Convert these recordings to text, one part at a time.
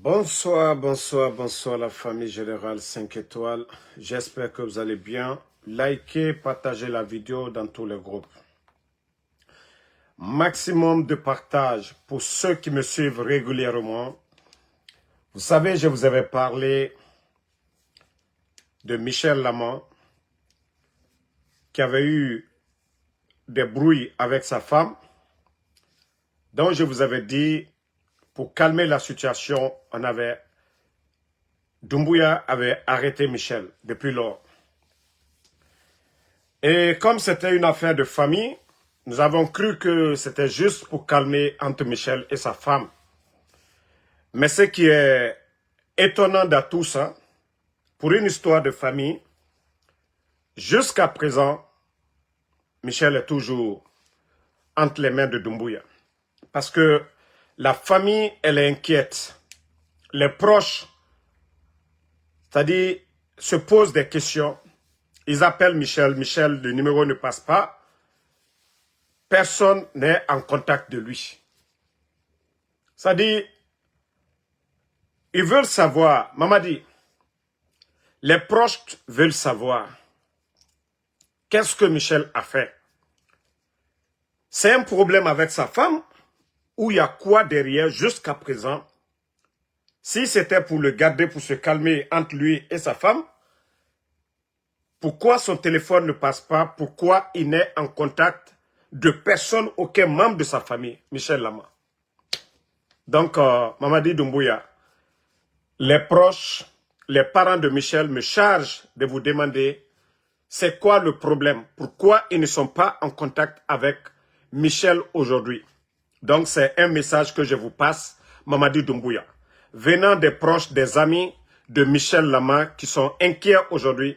Bonsoir, bonsoir, bonsoir la famille générale 5 étoiles. J'espère que vous allez bien. Likez, partagez la vidéo dans tous les groupes. Maximum de partage pour ceux qui me suivent régulièrement. Vous savez, je vous avais parlé de Michel Lama qui avait eu des brouilles avec sa femme. Donc je vous avais dit, pour calmer la situation, Doumbouya avait arrêté Michel depuis lors. Et comme c'était une affaire de famille, nous avons cru que c'était juste pour calmer entre Michel et sa femme. Mais ce qui est étonnant dans tout ça, pour une histoire de famille, jusqu'à présent, Michel est toujours entre les mains de Doumbouya. Parce que la famille, elle est inquiète. Les proches, c'est-à-dire, se posent des questions. Ils appellent Michel. Michel, le numéro ne passe pas. Personne n'est en contact de lui. C'est-à-dire, ils veulent savoir. Mamadi, les proches veulent savoir. Qu'est-ce que Michel a fait? C'est un problème avec sa femme ou il y a quoi derrière jusqu'à présent? Si c'était pour le garder, pour se calmer entre lui et sa femme, pourquoi son téléphone ne passe pas? Pourquoi il n'est en contact de personne, aucun membre de sa famille? Michel Lama. Donc, Mamadi Doumbouya, les proches, les parents de Michel me chargent de vous demander c'est quoi le problème? Pourquoi ils ne sont pas en contact avec Michel aujourd'hui? Donc, c'est un message que je vous passe, Mamadi Doumbouya, venant des proches, des amis de Michel Lama qui sont inquiets aujourd'hui,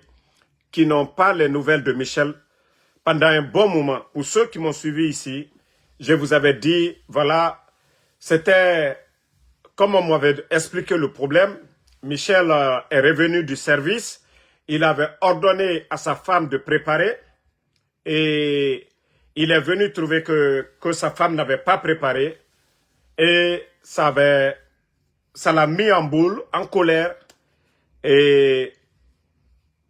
qui n'ont pas les nouvelles de Michel pendant un bon moment. Pour ceux qui m'ont suivi ici, je vous avais dit, voilà, c'était, comme on m'avait expliqué le problème, Michel est revenu du service, il avait ordonné à sa femme de préparer et il est venu trouver que sa femme n'avait pas préparé et ça l'a mis en boule, en colère et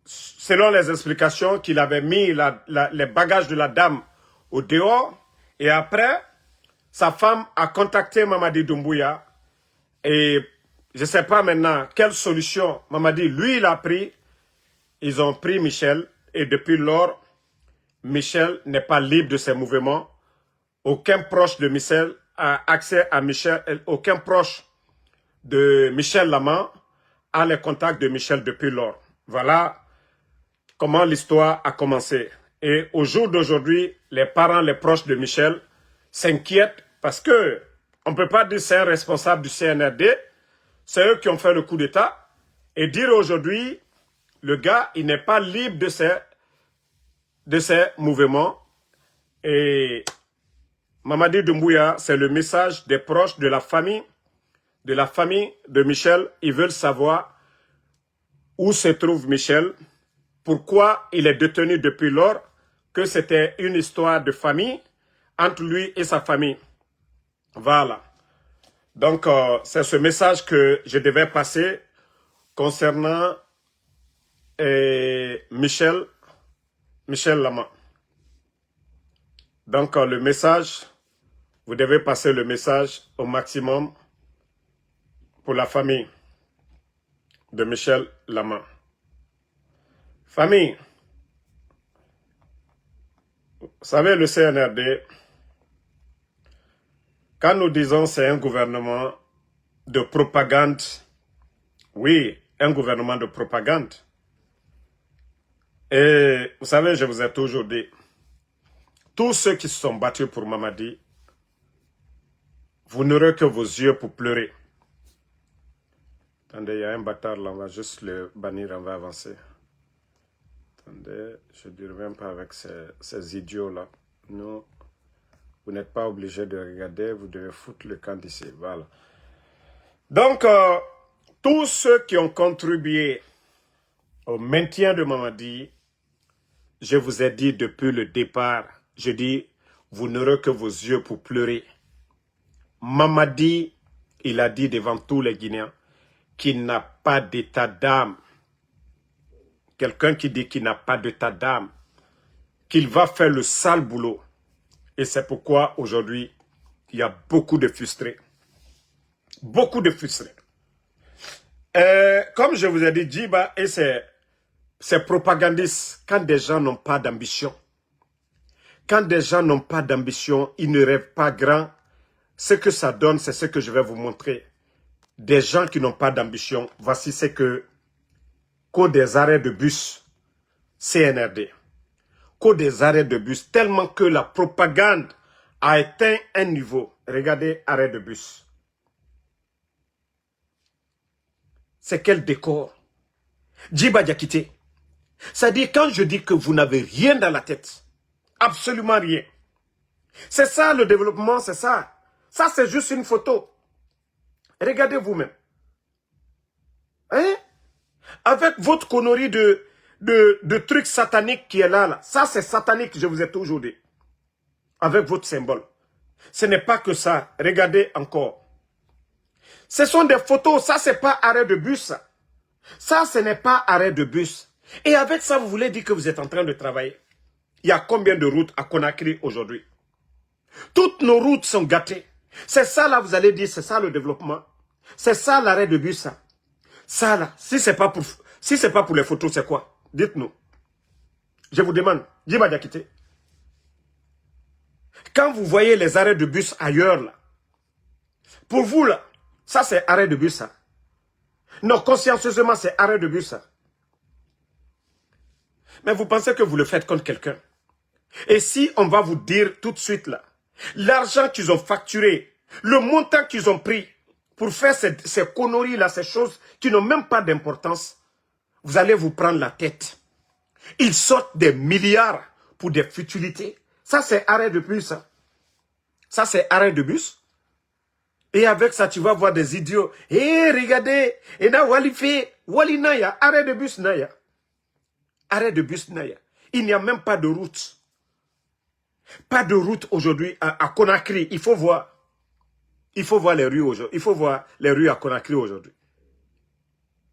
selon les explications qu'il avait mis les bagages de la dame au dehors et après sa femme a contacté Mamadi Doumbouya et je ne sais pas maintenant quelle solution Mamadi lui il a pris. Ils ont pris Michel et depuis lors, Michel n'est pas libre de ses mouvements. Aucun proche de Michel a accès à Michel, aucun proche de Michel Lama a les contacts de Michel depuis lors. Voilà comment l'histoire a commencé. Et au jour d'aujourd'hui, les parents, les proches de Michel s'inquiètent parce que on ne peut pas dire c'est un responsable du CNRD, c'est eux qui ont fait le coup d'État, et dire aujourd'hui, le gars, il n'est pas libre de ses mouvements. Et Mamadi Doumbouya, c'est le message des proches de la famille de Michel. Ils veulent savoir où se trouve Michel, pourquoi il est détenu depuis lors, que c'était une histoire de famille entre lui et sa famille. Voilà. Donc, c'est ce message que je devais passer concernant Michel Lama. Donc, le message, vous devez passer le message au maximum pour la famille de Michel Lama. Famille, vous savez, le CNRD, quand nous disons c'est un gouvernement de propagande, oui, un gouvernement de propagande. Et vous savez, je vous ai toujours dit, tous ceux qui se sont battus pour Mamadi, vous n'aurez que vos yeux pour pleurer. Attendez, il y a un bâtard là, on va juste le bannir, on va avancer. Attendez, je ne dirai même pas avec ces idiots-là. Non, vous n'êtes pas obligé de regarder, vous devez foutre le camp d'ici. Voilà. Donc, tous ceux qui ont contribué au maintien de Mamadi, je vous ai dit depuis le départ, je dis, vous n'aurez que vos yeux pour pleurer. Mamadi, il a dit devant tous les Guinéens, qui n'a pas d'état d'âme, quelqu'un qui dit qu'il n'a pas d'état d'âme, qu'il va faire le sale boulot. Et c'est pourquoi aujourd'hui, il y a beaucoup de frustrés. Beaucoup de frustrés. Comme je vous ai dit, Djiba et ses propagandistes, quand des gens n'ont pas d'ambition, quand des gens n'ont pas d'ambition, ils ne rêvent pas grand, ce que ça donne, c'est ce que je vais vous montrer. Des gens qui n'ont pas d'ambition, voici ce que qu'au des arrêts de bus, CNRD, qu'au des arrêts de bus, tellement que la propagande a atteint un niveau. Regardez, arrêt de bus. C'est quel décor? Djiba Diakité. C'est-à-dire, quand je dis que vous n'avez rien dans la tête, absolument rien. C'est ça le développement, c'est ça. Ça, c'est juste une photo. Regardez vous-même. Hein? Avec votre connerie de trucs sataniques qui est là. Ça, c'est satanique, je vous ai toujours dit. Avec votre symbole. Ce n'est pas que ça. Regardez encore. Ce sont des photos. Ça, c'est pas arrêt de bus. Ça, ce n'est pas arrêt de bus. Et avec ça, vous voulez dire que vous êtes en train de travailler. Il y a combien de routes à Conakry aujourd'hui? Toutes nos routes sont gâtées. C'est ça, là, vous allez dire, c'est ça le développement. C'est ça l'arrêt de bus, ça. Ça, là, si c'est pas pour les photos, c'est quoi? Dites-nous. Je vous demande, Djiba Diakité. Quand vous voyez les arrêts de bus ailleurs, là, pour vous, là, ça, c'est arrêt de bus, ça. Non, consciencieusement, c'est arrêt de bus, ça. Mais vous pensez que vous le faites contre quelqu'un? Et si on va vous dire tout de suite, là, l'argent qu'ils ont facturé, le montant qu'ils ont pris pour faire ces conneries-là, ces choses qui n'ont même pas d'importance, vous allez vous prendre la tête. Ils sortent des milliards pour des futilités. Ça, c'est arrêt de bus. Ça, ça c'est arrêt de bus. Et avec ça, tu vas voir des idiots. Hé, regardez. Et là, Wali Naya, arrêt de bus Naya. Arrêt de bus Naya. Il n'y a même pas de route. Pas de route aujourd'hui à Conakry. Il faut voir. Il faut voir les rues aujourd'hui. Il faut voir les rues à Conakry aujourd'hui.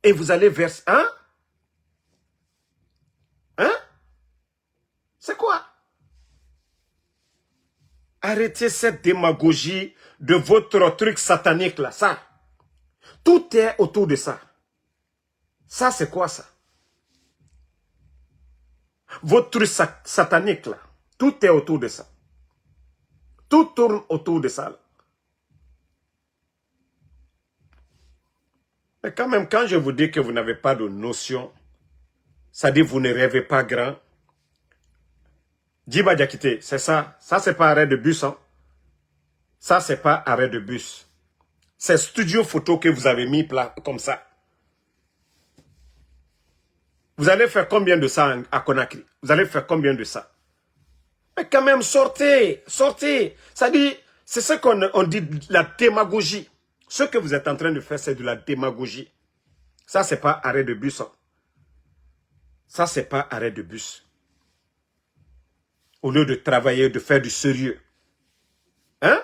Et vous allez vers... Hein? Hein? C'est quoi? Arrêtez cette démagogie de votre truc satanique là. Ça. Tout est autour de ça. Ça, c'est quoi ça? Votre truc satanique là. Tout est autour de ça. Tout tourne autour de ça. Là. Mais quand même, quand je vous dis que vous n'avez pas de notion, ça dit que vous ne rêvez pas grand. Djiba Diakité, c'est ça. Ça, c'est pas arrêt de bus. Hein? Ça, c'est pas arrêt de bus. C'est studio photo que vous avez mis comme ça. Vous allez faire combien de ça à Conakry? Vous allez faire combien de ça? Mais quand même, sortez, sortez. Ça dit, c'est ce qu'on dit, la démagogie. Ce que vous êtes en train de faire, c'est de la démagogie. Ça, c'est pas arrêt de bus. Hein. Ça, c'est pas arrêt de bus. Au lieu de travailler, de faire du sérieux. Hein?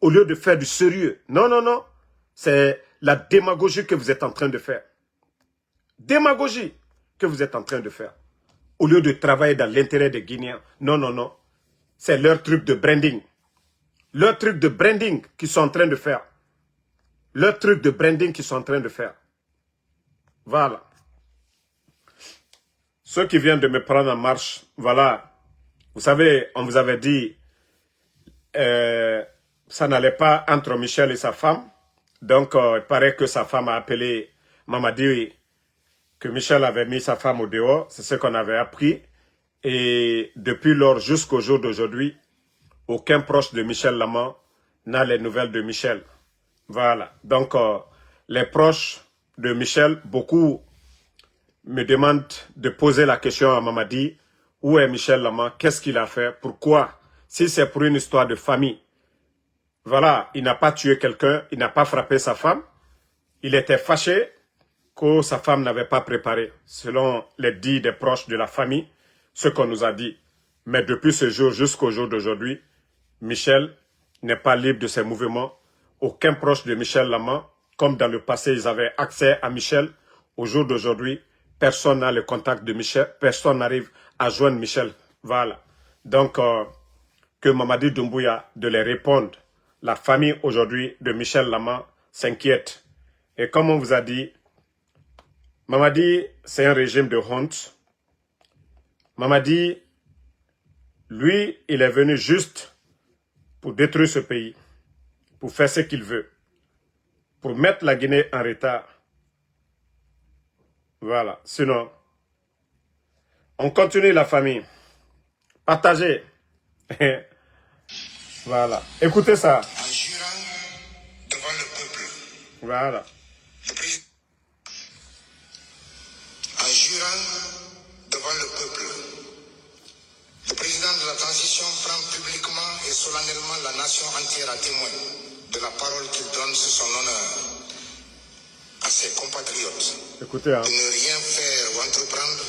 Au lieu de faire du sérieux. Non, non, non. C'est la démagogie que vous êtes en train de faire. Démagogie que vous êtes en train de faire. Au lieu de travailler dans l'intérêt des Guinéens. Non, non, non. C'est leur truc de branding. Leur truc de branding qu'ils sont en train de faire. Leur truc de branding qu'ils sont en train de faire. Voilà. Ceux qui viennent de me prendre en marche, voilà. Vous savez, on vous avait dit, ça n'allait pas entre Michel et sa femme. Donc, il paraît que sa femme a appelé Mamadi, que Michel avait mis sa femme au dehors. C'est ce qu'on avait appris. Et depuis lors jusqu'au jour d'aujourd'hui, aucun proche de Michel Lama n'a les nouvelles de Michel. Voilà. Donc, les proches de Michel, beaucoup me demandent de poser la question à Mamadi. Où est Michel Lama? Qu'est-ce qu'il a fait? Pourquoi? Si c'est pour une histoire de famille. Voilà, il n'a pas tué quelqu'un, il n'a pas frappé sa femme. Il était fâché que sa femme n'avait pas préparé, selon les dits des proches de la famille, ce qu'on nous a dit. Mais depuis ce jour jusqu'au jour d'aujourd'hui, Michel n'est pas libre de ses mouvements. Aucun proche de Michel Lama comme dans le passé, ils avaient accès à Michel. Au jour d'aujourd'hui, personne n'a le contact de Michel, personne n'arrive à joindre Michel. Voilà. Donc, que Mamadi Doumbouya de les répondre. La famille aujourd'hui de Michel Lama s'inquiète. Et comme on vous a dit, Mamadi, c'est un régime de honte. Mamadi, lui, il est venu juste pour détruire ce pays, pour faire ce qu'il veut, pour mettre la Guinée en retard. Voilà. Sinon, on continue la famille. Partagez. Voilà. Écoutez ça. En jurant devant le peuple. Voilà. En jurant devant le peuple, le président de la transition prend publiquement et solennellement la nation entière à témoin de la parole qu'il donne sur son honneur à ses compatriotes. Écoutez, hein. De ne rien faire ou entreprendre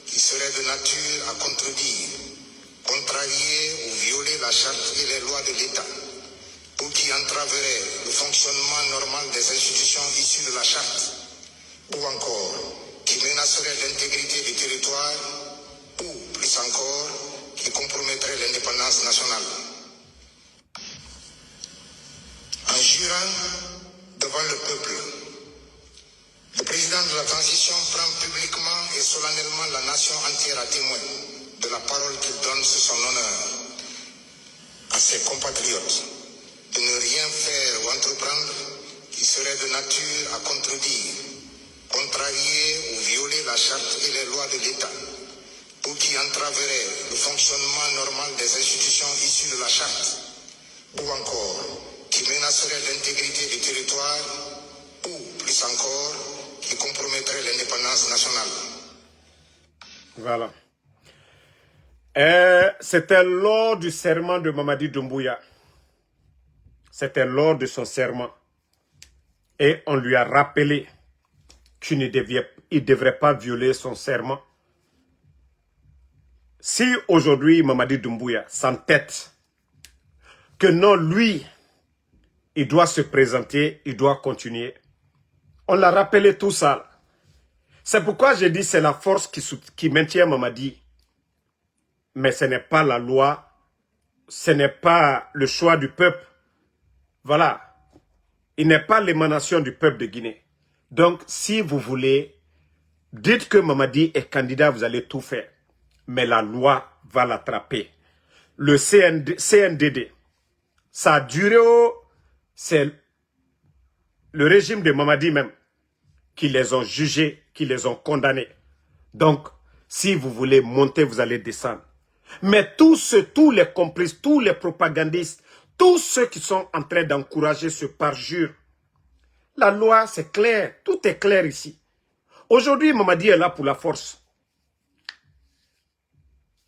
qui serait de nature à contredire, contrarier ou violer la charte et les lois de l'État, ou qui entraverait le fonctionnement normal des institutions issues de la charte, ou encore qui menacerait l'intégrité du territoire, ou plus encore, qui compromettrait l'indépendance nationale. En jurant devant le peuple, le président de la transition prend publiquement et solennellement la nation entière à témoin de la parole qu'il donne sur son honneur à ses compatriotes, de ne rien faire ou entreprendre qui serait de nature à contredire, contrarier ou violer la charte et les lois de l'État, ou qui entraverait le fonctionnement normal des institutions issues de la charte, ou encore qui menacerait l'intégrité du territoire, ou plus encore, qui compromettrait l'indépendance nationale. Voilà. C'était lors du serment de Mamadi Doumbouya. C'était lors de son serment. Et on lui a rappelé qu'il ne devrait pas violer son serment. Si aujourd'hui Mamadi Doumbouya s'entête que non, lui, il doit se présenter, il doit continuer. On l'a rappelé tout ça. C'est pourquoi j'ai dit c'est la force qui maintient Mamadi. Mais ce n'est pas la loi, ce n'est pas le choix du peuple. Voilà. Il n'est pas l'émanation du peuple de Guinée. Donc, si vous voulez, dites que Mamadi est candidat, vous allez tout faire. Mais la loi va l'attraper. Le CNDD, ça a duré, c'est le régime de Mamadi même qui les ont jugés, qui les ont condamnés. Donc, si vous voulez monter, vous allez descendre. Mais tous les complices, tous les propagandistes, tous ceux qui sont en train d'encourager ce parjure, la loi, c'est clair. Tout est clair ici. Aujourd'hui, Mamadi est là pour la force.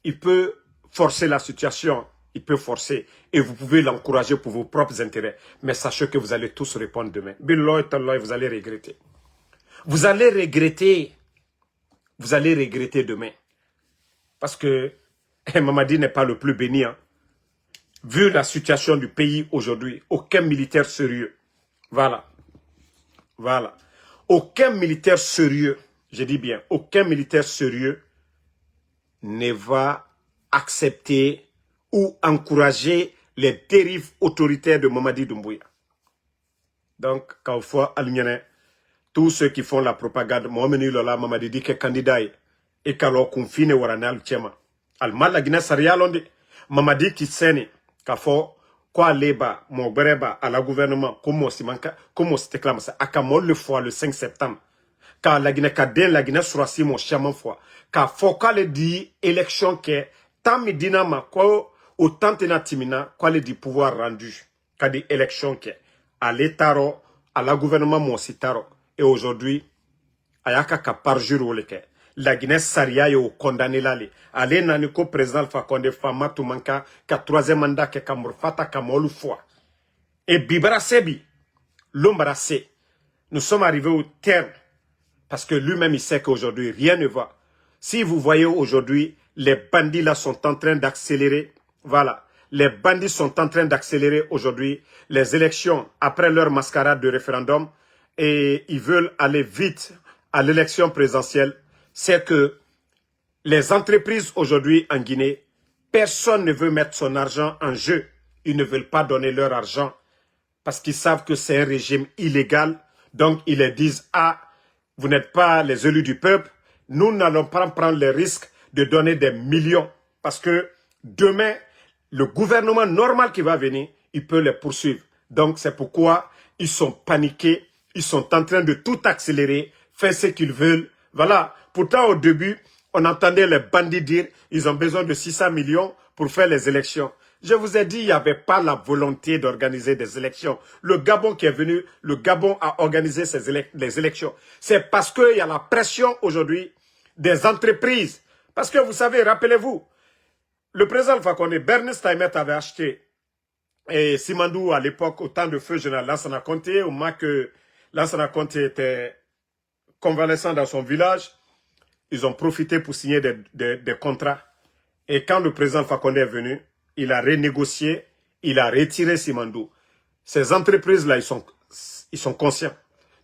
Il peut forcer la situation. Il peut forcer. Et vous pouvez l'encourager pour vos propres intérêts. Mais sachez que vous allez tous répondre demain. Billahi tallahi, vous allez regretter. Vous allez regretter. Vous allez regretter demain. Parce que Mamadi n'est pas le plus béni. Hein. Vu la situation du pays aujourd'hui, aucun militaire sérieux. Voilà. Voilà. Aucun militaire sérieux, je dis bien, aucun militaire sérieux ne va accepter ou encourager les dérives autoritaires de Mamadi Doumbouya. Donc, quand fois tous ceux qui font la propagande, Mamadi dit que candidat et qu'alors confine waranal tchema. Alma la Guinée Sarialondi, Mamadi qui seni, qu'à fort, quoi leba, mon bereba à la gouvernement, comment c'était clamé ça, à Kamol le fois le 5 septembre, quand la Guinée Kadé, la Guinée Surasi, mon chaman fois, quand faut qu'elle dit élection que, tant medina ma quoi, autant tena timina, quoi le dit pouvoir rendu, quand dit élection que, à l'Étaro, à la gouvernement, mon sitaro, et aujourd'hui, ayaka ka parjure le que, la Guinée Saria yo condamné là li. Allez naniko président Fakonde Fama Toumanka ka troisième mandat ke kamur fata kamolu fois. Et Bibara Sebi, l'ombrasé. Nous sommes arrivés au terme parce que lui-même il sait qu'aujourd'hui rien ne va. Si vous voyez aujourd'hui, les bandits là sont en train d'accélérer. Voilà. Les bandits sont en train d'accélérer aujourd'hui les élections après leur mascarade de référendum. et ils veulent aller vite à l'élection présidentielle, c'est que les entreprises aujourd'hui en Guinée, personne ne veut mettre son argent en jeu. Ils ne veulent pas donner leur argent parce qu'ils savent que c'est un régime illégal. Donc, ils leur disent, ah, vous n'êtes pas les élus du peuple, nous n'allons pas prendre le risque de donner des millions. Parce que demain, le gouvernement normal qui va venir, il peut les poursuivre. Donc, c'est pourquoi ils sont paniqués, ils sont en train de tout accélérer, faire ce qu'ils veulent. Voilà. Pourtant, au début, on entendait les bandits dire ils ont besoin de 600 millions pour faire les élections. Je vous ai dit, il n'y avait pas la volonté d'organiser des élections. Le Gabon qui est venu, le Gabon a organisé les élections. C'est parce qu'il y a la pression aujourd'hui des entreprises. Parce que vous savez, rappelez-vous, le président Alpha Condé, Bernice Taïmet avait acheté et Simandou à l'époque au temps de feu général Lansana Conté, au moment que Lansana Conté était convalescent dans son village, ils ont profité pour signer des contrats. Et quand le président Alpha Condé est venu, il a renégocié, il a retiré Simandou. Ces entreprises-là, ils sont conscients.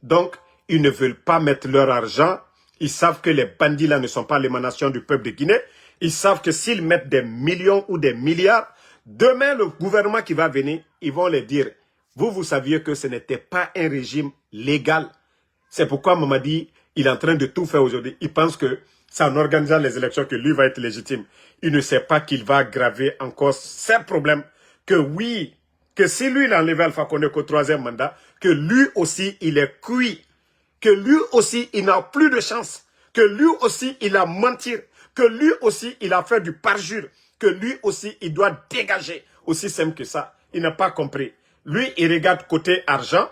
Donc, ils ne veulent pas mettre leur argent. Ils savent que les bandits-là ne sont pas l'émanation du peuple de Guinée. Ils savent que s'ils mettent des millions ou des milliards, demain, le gouvernement qui va venir, ils vont les dire, vous saviez que ce n'était pas un régime légal. C'est pourquoi Mamadi, il est en train de tout faire aujourd'hui. Il pense que c'est en organisant les élections que lui va être légitime. Il ne sait pas qu'il va aggraver encore ces problèmes. Que oui, que si lui il a enlevé Alpha Condé qu'au 3e mandat, que lui aussi il est cuit. Que lui aussi il n'a plus de chance. Que lui aussi il a menti. Que lui aussi il a fait du parjure. Que lui aussi il doit dégager. Aussi simple que ça. Il n'a pas compris. Lui il regarde côté argent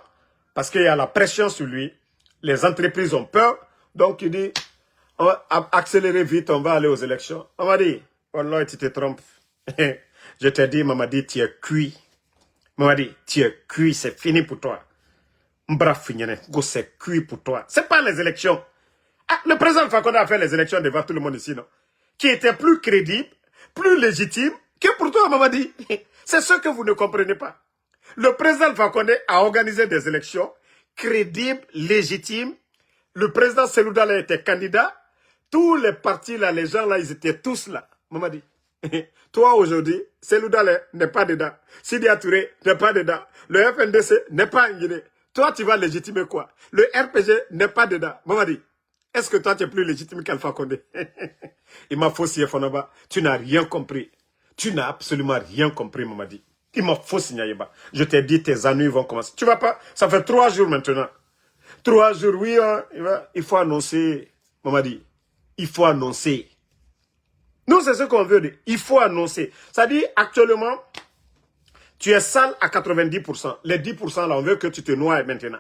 parce qu'il y a la pression sur lui. Les entreprises ont peur. Donc il dit, on va accélérer vite, on va aller aux élections. On m'a dit, oh là, tu te trompes. Je t'ai dit, maman dit, tu es cuit. Maman dit, tu es cuit, c'est fini pour toi. Mbra fignene, go c'est cuit pour toi. C'est pas les élections. Ah, le président Alpha Condé a fait les élections devant tout le monde ici, non? Qui était plus crédible, plus légitime que pour toi, maman dit. C'est ce que vous ne comprenez pas. Le président Alpha Condé a organisé des élections crédibles, légitimes. Le président Cellou Dalein était candidat. Tous les partis là, les gens là, ils étaient tous là. Maman dit, toi aujourd'hui, Cellou Dalein n'est pas dedans. Sidya Touré n'est pas dedans. Le FNDC n'est pas en Guinée. Toi, tu vas légitimer quoi? Le RPG n'est pas dedans. Maman dit, est-ce que toi, tu es plus légitime qu'Alpha Condé? Il m'a faussé, Fonaba. Tu n'as rien compris. Tu n'as absolument rien compris, maman dit. Il m'a faussé, Nyayeba. Je t'ai dit, tes ennuis vont commencer. Tu vas pas? Ça fait 3 jours maintenant. 3 jours, oui, hein, il faut annoncer. Maman dit, il faut annoncer. Nous, c'est ce qu'on veut dire. Il faut annoncer. Ça dit, actuellement, tu es sale à 90%. Les 10% là, on veut que tu te noies maintenant.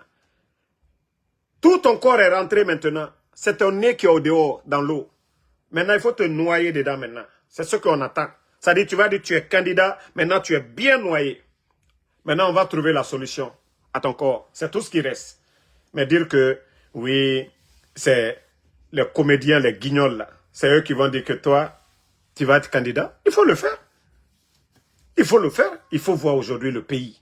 Tout ton corps est rentré maintenant. C'est ton nez qui est au dehors, dans l'eau. Maintenant, il faut te noyer dedans maintenant. C'est ce qu'on attend. Ça dit, tu vas dire, tu es candidat. Maintenant, tu es bien noyé. Maintenant, on va trouver la solution à ton corps. C'est tout ce qui reste. Mais dire que, oui, c'est les comédiens, les guignols, là. C'est eux qui vont dire que toi, tu vas être candidat. Il faut le faire. Il faut le faire. Il faut voir aujourd'hui le pays.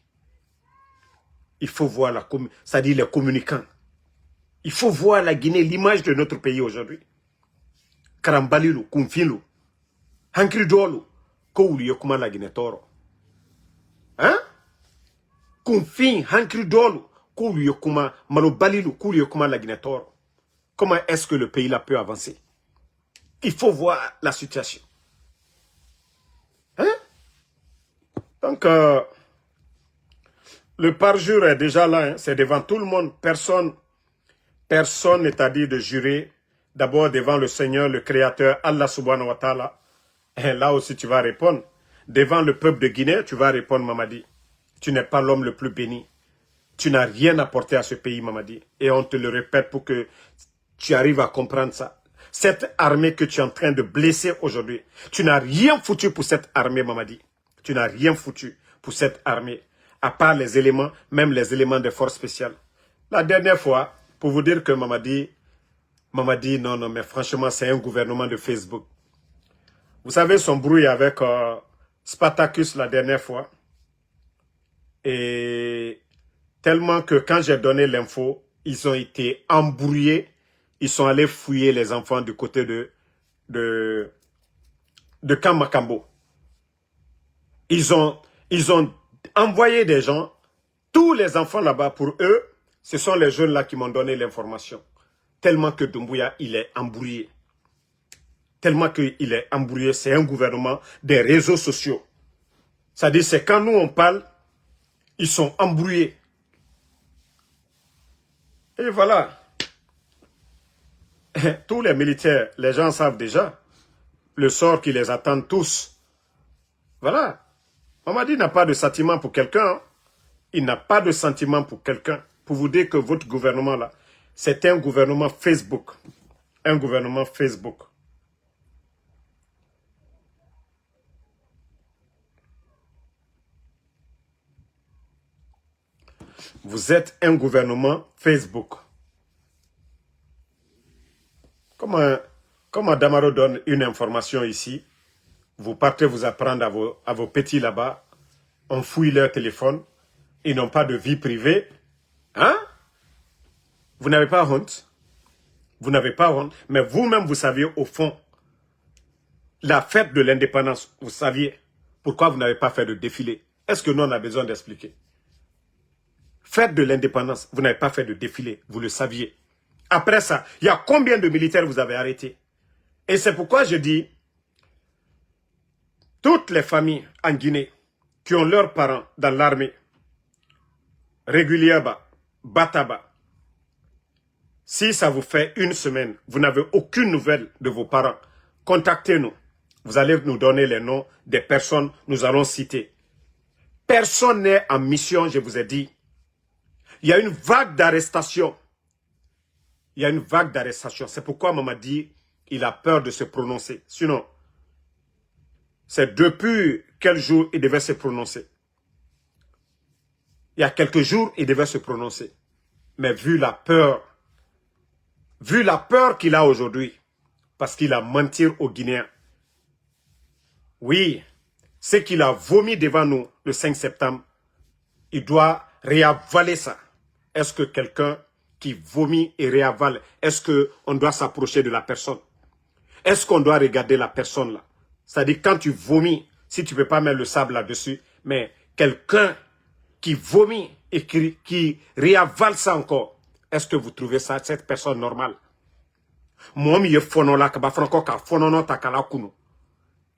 Il faut voir c'est-à-dire les communicants. Il faut voir la Guinée, l'image de notre pays aujourd'hui. Karambalilu, Kumfilu, Hankridolu, Kouli Yokuma la Guinée Toro. Hein? Kumfin, Hankridolu, Kouli Yokuma, Malobalilu, Kouli Yokuma la Guinée Toro. Comment est-ce que le pays là peut avancer? Il faut voir la situation. Hein? Donc, le parjure est déjà là, hein? C'est devant tout le monde. Personne n'est à dire de jurer. D'abord devant le Seigneur, le Créateur, Allah subhanahu wa ta'ala. Et là aussi tu vas répondre. Devant le peuple de Guinée, tu vas répondre, Mamadi. Tu n'es pas l'homme le plus béni. Tu n'as rien apporté à ce pays, Mamadi. Et on te le répète pour que tu arrives à comprendre ça. Cette armée que tu es en train de blesser aujourd'hui, tu n'as rien foutu pour cette armée, Mamadi. Tu n'as rien foutu pour cette armée. À part les éléments, même les éléments des forces spéciales. La dernière fois, pour vous dire que Mamadi, non, mais franchement, c'est un gouvernement de Facebook. Vous savez, son brouille avec Spartacus la dernière fois. Et tellement que quand j'ai donné l'info, ils ont été embrouillés. Ils sont allés fouiller les enfants du côté de Camp Makambo. Ils ont envoyé des gens, tous les enfants là-bas, pour eux, ce sont les jeunes là qui m'ont donné l'information. Tellement que Doumbouya, il est embrouillé. Tellement qu'il est embrouillé, c'est un gouvernement des réseaux sociaux. C'est-à-dire, c'est quand nous on parle, ils sont embrouillés. Et voilà. Tous les militaires, les gens savent déjà le sort qui les attend tous. Voilà. Mamadi n'a pas de sentiment pour quelqu'un. Hein. Il n'a pas de sentiment pour quelqu'un. Pour vous dire que votre gouvernement là, c'est un gouvernement Facebook. Un gouvernement Facebook. Vous êtes un gouvernement Facebook. Comment Damaro donne une information ici, vous partez vous apprendre à vos petits là-bas, on fouille leur téléphone, ils n'ont pas de vie privée. Hein? Vous n'avez pas honte? Vous n'avez pas honte? Mais vous-même, vous saviez au fond, la fête de l'indépendance, vous saviez pourquoi vous n'avez pas fait de défilé. Est-ce que nous, on a besoin d'expliquer? Fête de l'indépendance, vous n'avez pas fait de défilé, vous le saviez. Après ça, il y a combien de militaires vous avez arrêtés? Et c'est pourquoi je dis, toutes les familles en Guinée qui ont leurs parents dans l'armée, Régulièrement, Bataba, si ça vous fait une semaine, vous n'avez aucune nouvelle de vos parents, contactez-nous. Vous allez nous donner les noms des personnes, nous allons citer. Personne n'est en mission, je vous ai dit. Il y a une vague d'arrestation. Il y a une vague d'arrestation. C'est pourquoi maman dit, il a peur de se prononcer. Sinon, c'est depuis quel jour il devait se prononcer. Il y a quelques jours, il devait se prononcer. Mais vu la peur qu'il a aujourd'hui, parce qu'il a menti aux Guinéens, oui, ce qu'il a vomi devant nous le 5 septembre, il doit réavaler ça. Est-ce que quelqu'un qui vomit et réavale, est-ce qu'on doit s'approcher de la personne? Est-ce qu'on doit regarder la personne là? C'est-à-dire quand tu vomis, si tu ne peux pas mettre le sable là-dessus, mais quelqu'un qui vomit et qui réavale ça encore, est-ce que vous trouvez ça, cette personne normale?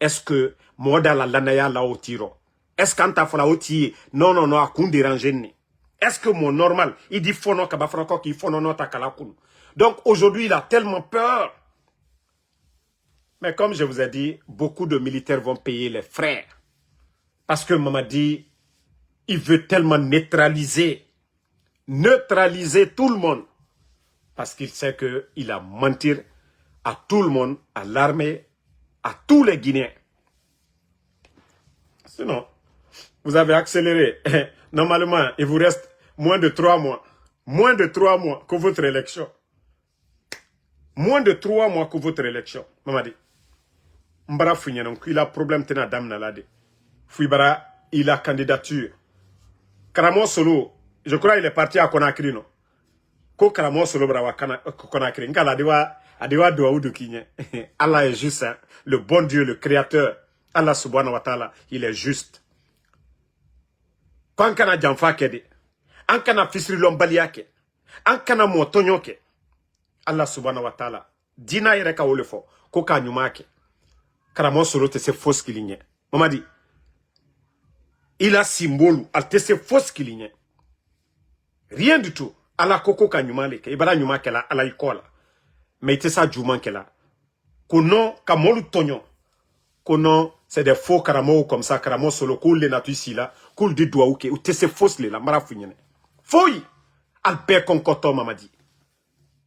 Est-ce que moi dans la lanaya la au tiro? Est-ce qu'en ta fola au tiro? Non, non, non, à kun déranger. Est-ce que mon normal, il dit fono kabafranco qui fono non takala kun. Donc aujourd'hui, il a tellement peur. Mais comme je vous ai dit, beaucoup de militaires vont payer les frais. Parce que Mamadi, il veut tellement neutraliser tout le monde. Parce qu'il sait qu'il a menti à tout le monde, à l'armée, à tous les Guinéens. Sinon, vous avez accéléré. Normalement, il vous reste moins de 3 mois. Moins de 3 mois que votre élection. Moins de 3 mois que votre élection. Mamadi. Mbara Fouignan, il a problème tena dame nalade. Fouibara, il a candidature. Karamo Solo, je crois qu'il est parti à Conakry, non? Ko Karamo Solo brawa Conakry. Nkala adiwa doa udu kinye. Allah est juste, hein? Le bon Dieu, le créateur. Allah subhanahu wa ta'ala, il est juste. Quand kana jamfa kede, an kana fisri lombaliake, an kana motonyoke. Allah subhanahu wa ta'ala, dina yere ka wolefo, ko ka nyumake. Karamo Solo te se fausse kilinye. Mamadi, il a symbole, al te se fausse kilinye. Rien du tout. Ala koko ka nyumale ke, ibara nyumake la, ala ikola. Mais il te sa djouman ke la. Konon, ka molu tonyon. Konon, c'est des faux karamo comme ça, Karamo Solo, koul le natu ici là, koul de doua ouke, ou te se fausse le la, mara founyene. Foy! Alpe konkoto, mamadi.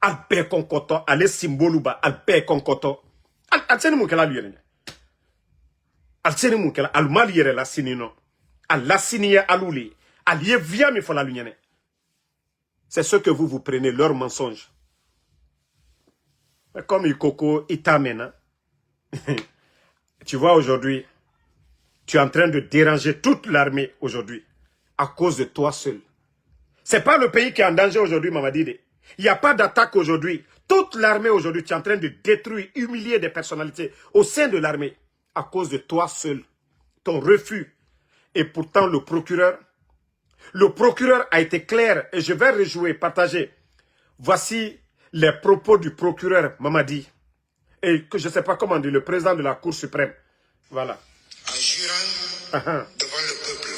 Alpe konkoto, ale symbole ba, alpe konkoto. Al seni moukela luyene. Al seni moukela, al maliere la sinino. Al la siniye alouli. Al ye via mi fola luyene. C'est ce que vous prenez, leurs mensonges. Mais comme Ikoko, il t'amène. Tu vois aujourd'hui, tu es en train de déranger toute l'armée aujourd'hui. À cause de toi seul. C'est pas le pays qui est en danger aujourd'hui, Mamadi. Il n'y a pas d'attaque aujourd'hui. Toute l'armée aujourd'hui, tu es en train de détruire, humilier des personnalités au sein de l'armée à cause de toi seul, ton refus. Et pourtant, le procureur a été clair et je vais rejouer, partager. Voici les propos du procureur Mamadi et que je ne sais pas comment dire, le président de la Cour suprême. Voilà. En jurant devant le peuple,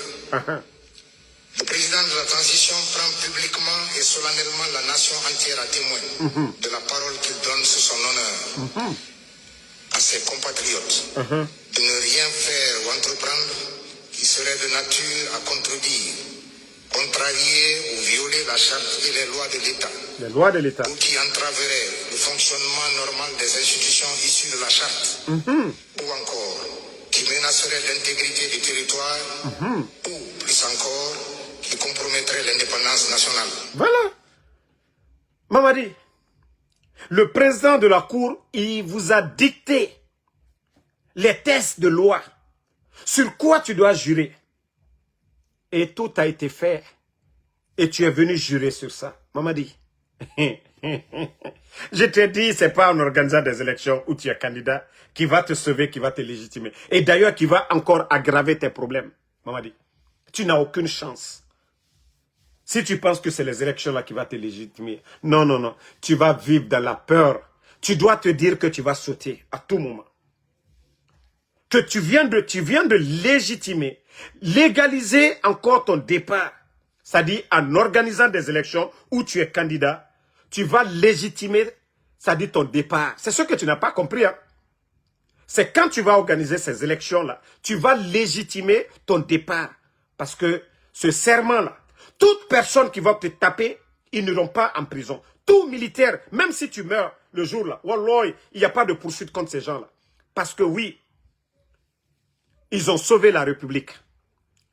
le président de la transition prend publiquement et solennellement la nation entière à témoin de la parole qu'il donne sous son honneur à ses compatriotes de ne rien faire ou entreprendre qui serait de nature à contredire, contrarier ou violer la charte et les lois de l'État. Les lois de l'État. Ou qui entraverait le fonctionnement normal des institutions issues de la charte. Ou encore qui menacerait l'intégrité du territoire. Ou plus encore qui compromettrait l'indépendance nationale. Voilà. Mamadi, le président de la Cour, il vous a dicté les tests de loi. Sur quoi tu dois jurer. Et tout a été fait. Et tu es venu jurer sur ça. Mamadi. Je te dis, c'est pas en organisant des élections où tu es candidat qui va te sauver, qui va te légitimer. Et d'ailleurs, qui va encore aggraver tes problèmes. Mamadi, tu n'as aucune chance. Si tu penses que c'est les élections-là qui vont te légitimer, non, non, non. Tu vas vivre dans la peur. Tu dois te dire que tu vas sauter à tout moment. Que tu viens de légitimer, légaliser encore ton départ. C'est-à-dire en organisant des élections où tu es candidat, tu vas légitimer, c'est-à-dire ton départ. C'est ce que tu n'as pas compris. Hein? C'est quand tu vas organiser ces élections-là, tu vas légitimer ton départ. Parce que ce serment-là, toute personne qui va te taper, ils n'iront pas en prison. Tout militaire, même si tu meurs le jour-là, wallah, il n'y a pas de poursuite contre ces gens-là. Parce que oui, ils ont sauvé la République.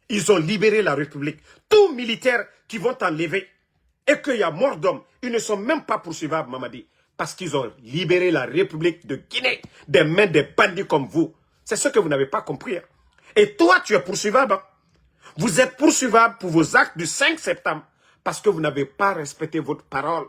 Ils ont libéré la République. Tous militaires qui vont t'enlever et qu'il y a mort d'hommes, ils ne sont même pas poursuivables, Mamadi. Parce qu'ils ont libéré la République de Guinée des mains des bandits comme vous. C'est ce que vous n'avez pas compris. Hein. Et toi, tu es poursuivable. Hein. Vous êtes poursuivable pour vos actes du 5 septembre parce que vous n'avez pas respecté votre parole.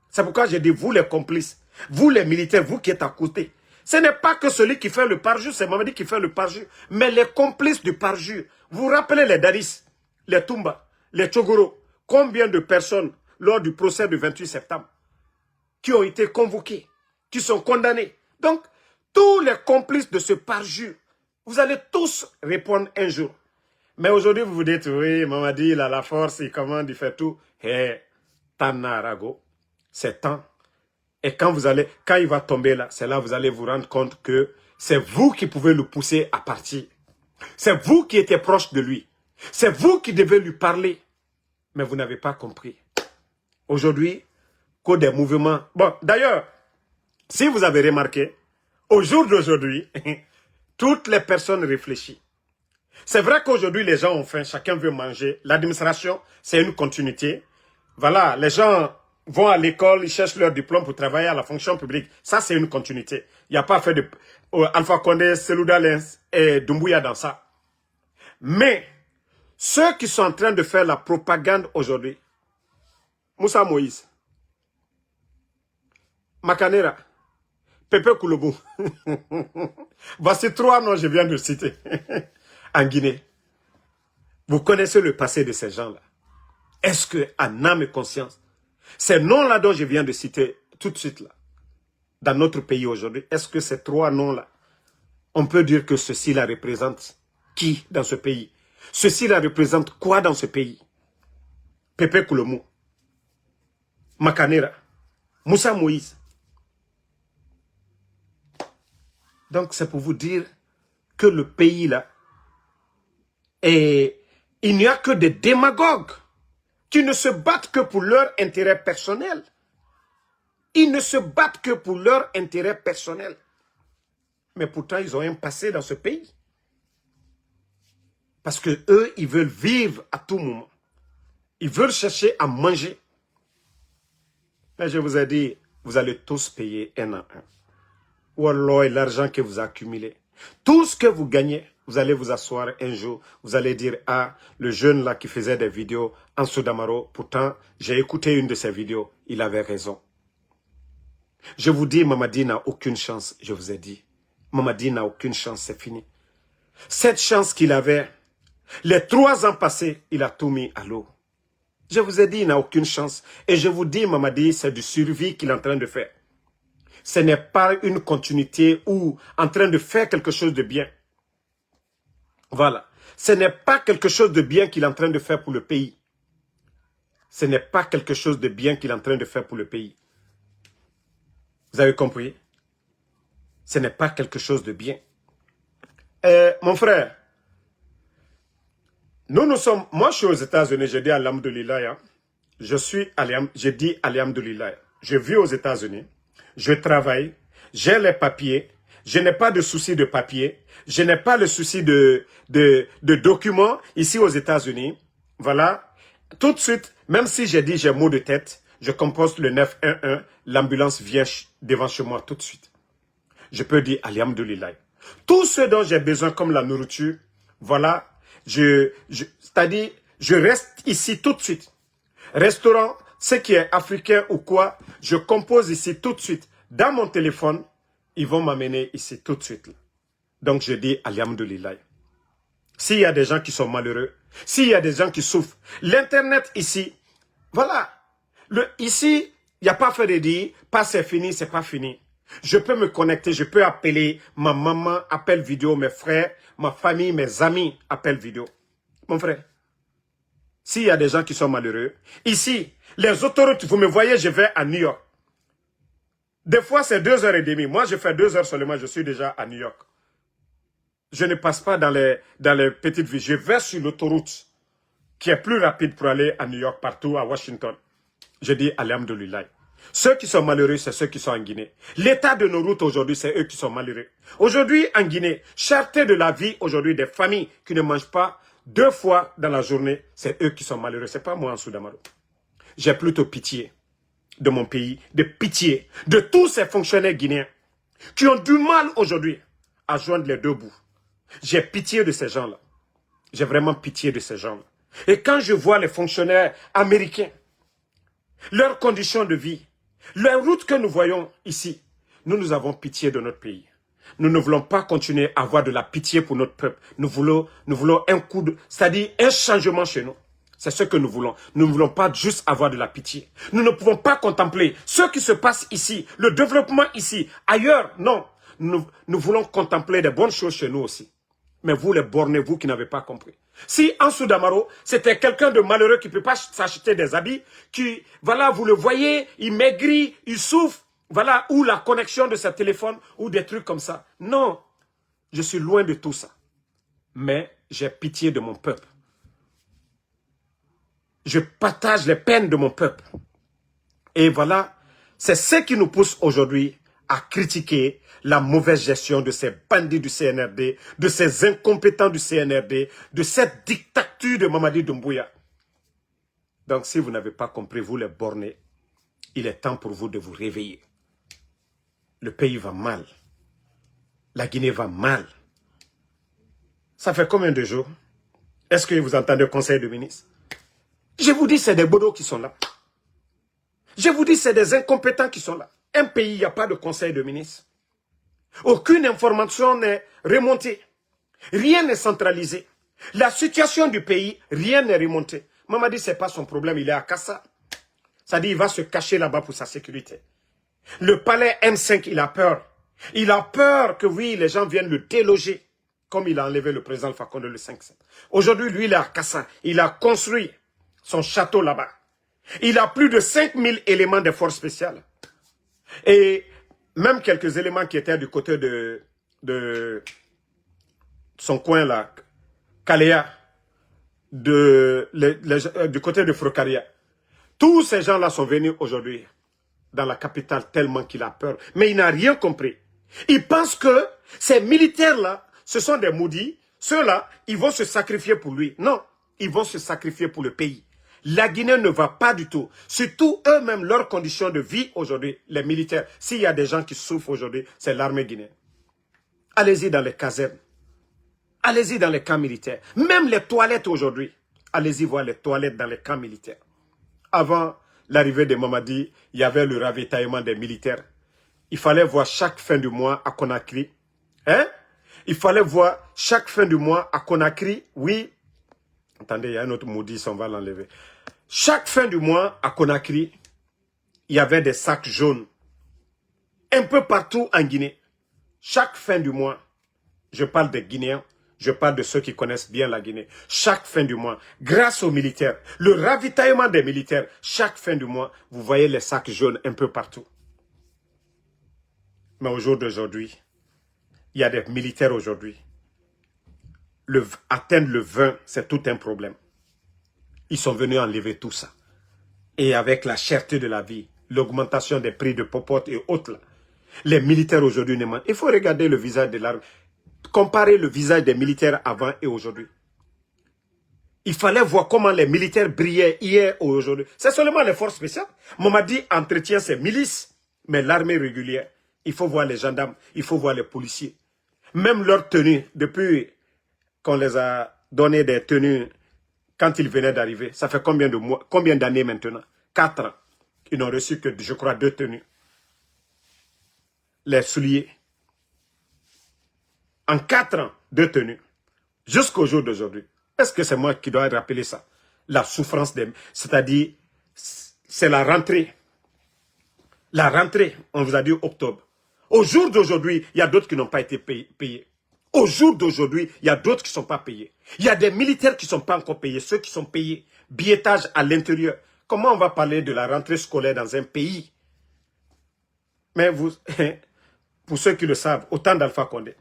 C'est pourquoi j'ai dit, vous les complices, vous les militaires, vous qui êtes à côté. Ce n'est pas que celui qui fait le parjure, c'est Mamadi qui fait le parjure, mais les complices du parjure. Vous vous rappelez les Dadis, les Toumba, les Tchogoro, combien de personnes lors du procès du 28 septembre qui ont été convoqués, qui sont condamnés. Donc, tous les complices de ce parjure, vous allez tous répondre un jour. Mais aujourd'hui, vous vous dites, oui, Mamadi, il a la force, il commande, il fait tout. Hé, Tanarago, c'est temps. Et quand il va tomber là, c'est là que vous allez vous rendre compte que c'est vous qui pouvez le pousser à partir. C'est vous qui étiez proche de lui. C'est vous qui devez lui parler. Mais vous n'avez pas compris. Aujourd'hui, qu'au des mouvements... Bon, d'ailleurs, si vous avez remarqué, au jour d'aujourd'hui, toutes les personnes réfléchissent. C'est vrai qu'aujourd'hui, les gens ont faim, chacun veut manger. L'administration, c'est une continuité. Voilà, les gens vont à l'école, ils cherchent leur diplôme pour travailler à la fonction publique. Ça, c'est une continuité. Il n'y a pas à faire de Alpha Condé, Selouda Lens et Doumbouya dans ça. Mais, ceux qui sont en train de faire la propagande aujourd'hui, Moussa Moïse, Makanera, Pepe Kouloubou, voici 3 noms que je viens de citer en Guinée. Vous connaissez le passé de ces gens-là. Est-ce que, en âme et conscience, ces noms-là dont je viens de citer tout de suite là, dans notre pays aujourd'hui, est-ce que ces 3 noms-là, on peut dire que ceci-là représente qui dans ce pays? Ceci-là représente quoi dans ce pays? Pepe Kouloubou, Makanera, Moussa Moïse. Donc c'est pour vous dire que le pays là, il n'y a que des démagogues qui ne se battent que pour leur intérêt personnel. Ils ne se battent que pour leur intérêt personnel. Mais pourtant, ils ont un passé dans ce pays. Parce que eux, ils veulent vivre à tout moment. Ils veulent chercher à manger. Mais je vous ai dit, vous allez tous payer un à un. Wallah, l'argent que vous accumulez. Tout ce que vous gagnez, vous allez vous asseoir un jour, vous allez dire, ah, le jeune là qui faisait des vidéos en Soudamaro, pourtant, j'ai écouté une de ses vidéos, il avait raison. Je vous dis, Mamadi n'a aucune chance, je vous ai dit. Mamadi n'a aucune chance, c'est fini. Cette chance qu'il avait, les 3 ans passés, il a tout mis à l'eau. Je vous ai dit, il n'a aucune chance. Et je vous dis, Mamadi, c'est du survie qu'il est en train de faire. Ce n'est pas une continuité ou en train de faire quelque chose de bien. Voilà. Ce n'est pas quelque chose de bien qu'il est en train de faire pour le pays. Ce n'est pas quelque chose de bien qu'il est en train de faire pour le pays. Vous avez compris? Ce n'est pas quelque chose de bien. Mon frère, nous sommes... Moi, je suis aux États-Unis, je dis Alhamdoulilah. Hein. Je dis Alhamdoulilah. Je vis aux États-Unis, je travaille, j'ai les papiers, je n'ai pas de souci de papier, je n'ai pas le souci de documents ici aux États-Unis. Voilà. Tout de suite, même si j'ai dit j'ai mot de tête, je compose le 911, l'ambulance vient devant chez moi tout de suite. Je peux dire Alhamdoulilah. Tout ce dont j'ai besoin comme la nourriture, voilà, c'est-à-dire, je reste ici tout de suite. Restaurant, ce qui est africain ou quoi, je compose ici tout de suite. Dans mon téléphone, ils vont m'amener ici tout de suite. Donc je dis Alhamdoulilah. S'il y a des gens qui sont malheureux, s'il y a des gens qui souffrent, l'internet ici, voilà. Ici, il n'y a pas fait de dire, pas c'est fini, c'est pas fini. Je peux me connecter, je peux appeler ma maman, appel vidéo, mes frères, ma famille, mes amis, appel vidéo. Mon frère, s'il y a des gens qui sont malheureux, ici, les autoroutes, vous me voyez, je vais à New York. Des fois, c'est 2h30. Moi, je fais 2 heures seulement, je suis déjà à New York. Je ne passe pas dans les petites villes. Je vais sur l'autoroute qui est plus rapide pour aller à New York, partout, à Washington. Je dis Alhamdoulilah. Ceux qui sont malheureux, c'est ceux qui sont en Guinée. L'état de nos routes aujourd'hui, c'est eux qui sont malheureux. Aujourd'hui, en Guinée, cherté de la vie aujourd'hui des familles qui ne mangent pas 2 fois dans la journée, c'est eux qui sont malheureux. C'est pas moi en Soudamaro. J'ai plutôt pitié de mon pays, de pitié de tous ces fonctionnaires guinéens qui ont du mal aujourd'hui à joindre les 2 bouts. J'ai pitié de ces gens-là. J'ai vraiment pitié de ces gens-là. Et quand je vois les fonctionnaires américains, leurs conditions de vie, leurs routes que nous voyons ici, nous avons pitié de notre pays. Nous ne voulons pas continuer à avoir de la pitié pour notre peuple. Nous voulons un coup de... C'est-à-dire un changement chez nous. C'est ce que nous voulons. Nous ne voulons pas juste avoir de la pitié. Nous ne pouvons pas contempler ce qui se passe ici, le développement ici, ailleurs. Non, nous voulons contempler des bonnes choses chez nous aussi. Mais vous les bornez, vous qui n'avez pas compris. Si en Soudamaro, c'était quelqu'un de malheureux qui ne peut pas s'acheter des habits, qui, voilà, vous le voyez, il maigrit, il souffre, voilà, ou la connexion de sa téléphone, ou des trucs comme ça. Non, je suis loin de tout ça. Mais j'ai pitié de mon peuple. Je partage les peines de mon peuple. Et voilà, c'est ce qui nous pousse aujourd'hui à critiquer la mauvaise gestion de ces bandits du CNRD, de ces incompétents du CNRD, de cette dictature de Mamadi Doumbouya. Donc si vous n'avez pas compris, vous les bornés, il est temps pour vous de vous réveiller. Le pays va mal. La Guinée va mal. Ça fait combien de jours? Est-ce que vous entendez le conseil de ministre? Je vous dis, c'est des bodos qui sont là. Je vous dis, c'est des incompétents qui sont là. Un pays, il n'y a pas de conseil de ministre. Aucune information n'est remontée. Rien n'est centralisé. La situation du pays, rien n'est remonté. Mamadi, ce n'est pas son problème, il est à Kassa. Ça dit, il va se cacher là-bas pour sa sécurité. Le palais M5, il a peur. Il a peur que oui, les gens viennent le déloger. Comme il a enlevé le président Alpha Condé le 5-7. Aujourd'hui, lui, il est à Kassa. Il a construit son château là-bas. Il a plus de 5000 éléments de forces spéciales. Et même quelques éléments qui étaient du côté de son coin là, Kalea, du côté de Frocaria. Tous ces gens-là sont venus aujourd'hui dans la capitale tellement qu'il a peur. Mais il n'a rien compris. Il pense que ces militaires-là, ce sont des maudits. Ceux-là, ils vont se sacrifier pour lui. Non, ils vont se sacrifier pour le pays. La Guinée ne va pas du tout. Surtout eux-mêmes, leurs conditions de vie aujourd'hui, les militaires. S'il y a des gens qui souffrent aujourd'hui, c'est l'armée guinéenne. Allez-y dans les casernes. Allez-y dans les camps militaires. Même les toilettes aujourd'hui. Allez-y voir les toilettes dans les camps militaires. Avant l'arrivée de Mamadi, il y avait le ravitaillement des militaires. Il fallait voir chaque fin du mois à Conakry. Hein? Il fallait voir chaque fin du mois à Conakry. Oui. Attendez, il y a un autre maudit, on va l'enlever. Chaque fin du mois à Conakry, il y avait des sacs jaunes. Un peu partout en Guinée. Chaque fin du mois, je parle des Guinéens, je parle de ceux qui connaissent bien la Guinée. Chaque fin du mois, grâce aux militaires, le ravitaillement des militaires, chaque fin du mois, vous voyez les sacs jaunes un peu partout. Mais au jour d'aujourd'hui, il y a des militaires aujourd'hui. Atteindre le 20, c'est tout un problème. Ils sont venus enlever tout ça. Et avec la cherté de la vie, l'augmentation des prix de popote et autres, là, les militaires aujourd'hui ne mentent. Il faut regarder le visage de l'armée. Comparer le visage des militaires avant et aujourd'hui. Il fallait voir comment les militaires brillaient hier ou aujourd'hui. C'est seulement les forces spéciales. Mamadi entretient ses milices, mais l'armée régulière, il faut voir les gendarmes, il faut voir les policiers. Même leur tenue, depuis qu'on les a donné des tenues quand ils venaient d'arriver, ça fait combien de mois, combien d'années maintenant? 4 ans. Ils n'ont reçu que, je crois, 2 tenues. Les souliers. En 4 ans, 2 tenues. Jusqu'au jour d'aujourd'hui. Est-ce que c'est moi qui dois rappeler ça? La souffrance des... C'est-à-dire, c'est la rentrée. La rentrée, on vous a dit octobre. Au jour d'aujourd'hui, il y a d'autres qui n'ont pas été payés. Au jour d'aujourd'hui, il y a d'autres qui ne sont pas payés. Il y a des militaires qui ne sont pas encore payés. Ceux qui sont payés, billettage à l'intérieur. Comment on va parler de la rentrée scolaire dans un pays? Mais vous, pour ceux qui le savent, autant d'Alpha Condé.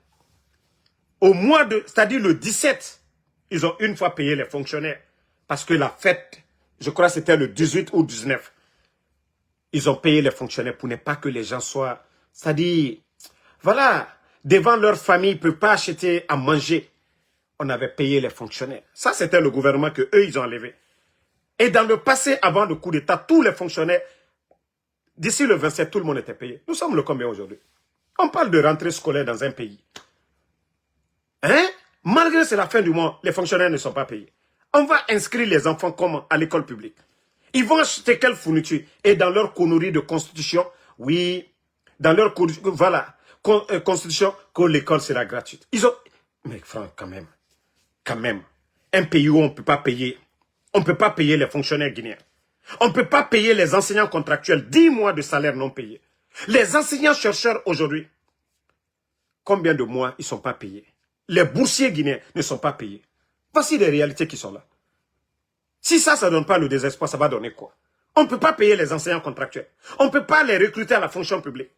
Au mois de, c'est-à-dire le 17, ils ont une fois payé les fonctionnaires. Parce que la fête, je crois que c'était le 18 ou 19. Ils ont payé les fonctionnaires pour ne pas que les gens soient, c'est-à-dire, voilà, devant leur famille, ils ne peuvent pas acheter à manger. On avait payé les fonctionnaires. Ça, c'était le gouvernement que eux ils ont enlevé. Et dans le passé, avant le coup d'État, tous les fonctionnaires, d'ici le 27, tout le monde était payé. Nous sommes le combien aujourd'hui? On parle de rentrée scolaire dans un pays. Hein? Malgré c'est la fin du mois, les fonctionnaires ne sont pas payés. On va inscrire les enfants comment? À l'école publique. Ils vont acheter quelle fourniture? Et dans leur connerie de constitution, oui, dans leur voilà, constitution, que l'école sera gratuite. Ils ont... Mais Franck, quand même, un pays où on ne peut pas payer, les fonctionnaires guinéens. On ne peut pas payer les enseignants contractuels 10 mois de salaire non payé. Les enseignants-chercheurs aujourd'hui, combien de mois ils ne sont pas payés? Les boursiers guinéens ne sont pas payés. Voici les réalités qui sont là. Si ça ne donne pas le désespoir, ça va donner quoi? On ne peut pas payer les enseignants contractuels. On ne peut pas les recruter à la fonction publique.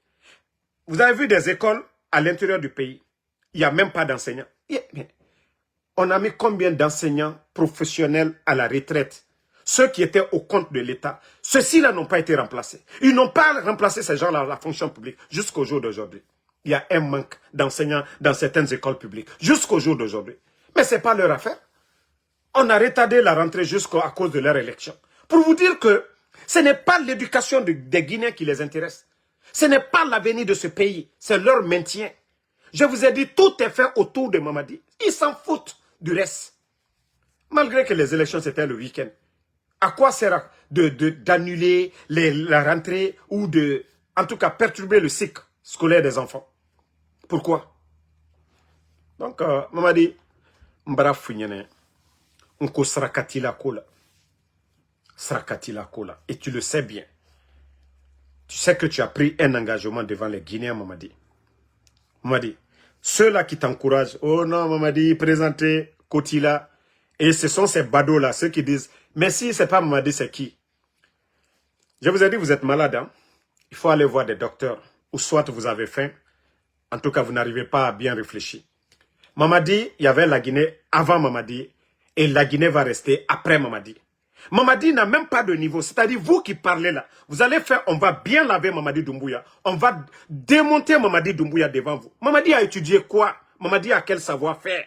Vous avez vu des écoles à l'intérieur du pays. Il n'y a même pas d'enseignants. On a mis combien d'enseignants professionnels à la retraite? Ceux qui étaient au compte de l'État. Ceux-ci-là n'ont pas été remplacés. Ils n'ont pas remplacé ces gens-là à la fonction publique jusqu'au jour d'aujourd'hui. Il y a un manque d'enseignants dans certaines écoles publiques jusqu'au jour d'aujourd'hui. Mais ce n'est pas leur affaire. On a retardé la rentrée jusqu'à cause de leur élection. Pour vous dire que ce n'est pas l'éducation des Guinéens qui les intéresse. Ce n'est pas l'avenir de ce pays. C'est leur maintien. Je vous ai dit, tout est fait autour de Mamadi. Ils s'en foutent du reste. Malgré que les élections, c'était le week-end. À quoi sert d'annuler la rentrée ou de, en tout cas, perturber le cycle scolaire des enfants? Pourquoi? Donc, Mamadi, mbara funyene. Unko srakati la kola. Srakati la kola. Et tu le sais bien. Tu sais que tu as pris un engagement devant les Guinéens, Mamadi. Mamadi, ceux-là qui t'encouragent, oh non, Mamadi, présentez Kotila. Et ce sont ces badauds-là, ceux qui disent, mais si c'est pas Mamadi, c'est qui? Je vous ai dit, vous êtes malade, hein? Il faut aller voir des docteurs. Ou soit vous avez faim. En tout cas, vous n'arrivez pas à bien réfléchir. Mamadi, il y avait la Guinée avant Mamadi. Et la Guinée va rester après Mamadi. Mamadi n'a même pas de niveau. C'est-à-dire, vous qui parlez là, vous allez faire, on va bien laver Mamadi Doumbouya. On va démonter Mamadi Doumbouya devant vous. Mamadi a étudié quoi? Mamadi a quel savoir-faire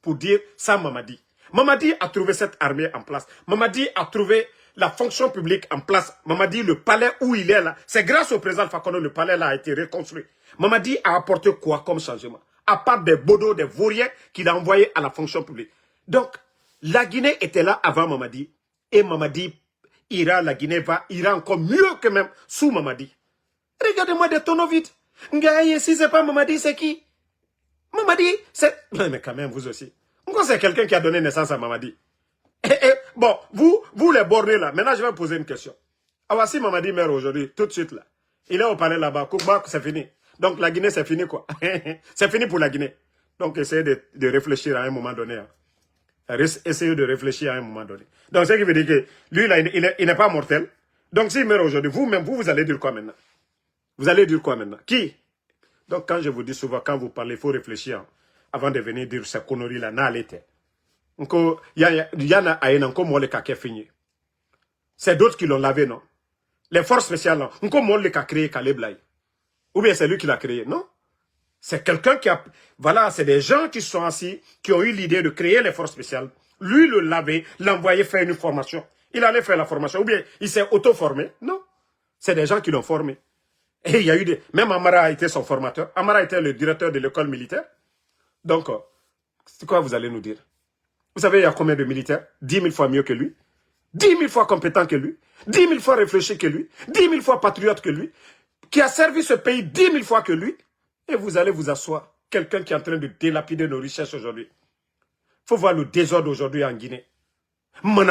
pour dire ça, Mamadi? Mamadi a trouvé cette armée en place. Mamadi a trouvé la fonction publique en place. Mamadi, le palais où il est là, c'est grâce au président Fakono, le palais là a été reconstruit. Mamadi a apporté quoi comme changement? à part des bodos, des vauriens qu'il a envoyés à la fonction publique. Donc, la Guinée était là avant Mamadi. Et Mamadi la Guinée ira encore mieux que même sous Mamadi. Regardez-moi des tonneaux vides. Ngaye, si c'est pas Mamadi, c'est qui? Mamadi, c'est... Mais quand même, vous aussi. C'est quelqu'un qui a donné naissance à Mamadi. Bon, vous les bornés là, maintenant je vais vous poser une question. Ah, voici Mamadi meurt aujourd'hui, tout de suite là. Il est au palais là-bas, Koukba, c'est fini. Donc la Guinée, c'est fini quoi. C'est fini pour la Guinée. Donc essayez de réfléchir à un moment donné. Hein. Essayez de réfléchir à un moment donné. Donc ce qui veut dire que lui là, il n'est pas mortel. Donc s'il meurt aujourd'hui, vous-même, vous allez dire quoi maintenant? Vous allez dire quoi maintenant? Qui? Donc quand je vous dis souvent, quand vous parlez, il faut réfléchir hein, avant de venir dire ces conneries là, n'allez-vous. C'est d'autres qui l'ont lavé, non? Les forces spéciales, non? A créé Kaleb. Ou bien c'est lui qui l'a créé, non? C'est quelqu'un qui a... Voilà, c'est des gens qui sont assis, qui ont eu l'idée de créer les forces spéciales. Lui le laver, l'envoyer faire une formation. Il allait faire la formation. Ou bien il s'est auto-formé. Non. C'est des gens qui l'ont formé. Et il y a eu des... Même Amara a été son formateur. Amara était le directeur de l'école militaire. Donc, c'est quoi vous allez nous dire? Vous savez, il y a combien de militaires? 10 000 fois mieux que lui. 10 000 fois compétent que lui. 10 000 fois réfléchi que lui. 10 000 fois patriote que lui. Qui a servi ce pays 10 000 fois que lui. Et vous allez vous asseoir. Quelqu'un qui est en train de délapider nos richesses aujourd'hui. Il faut voir le désordre aujourd'hui en Guinée. Le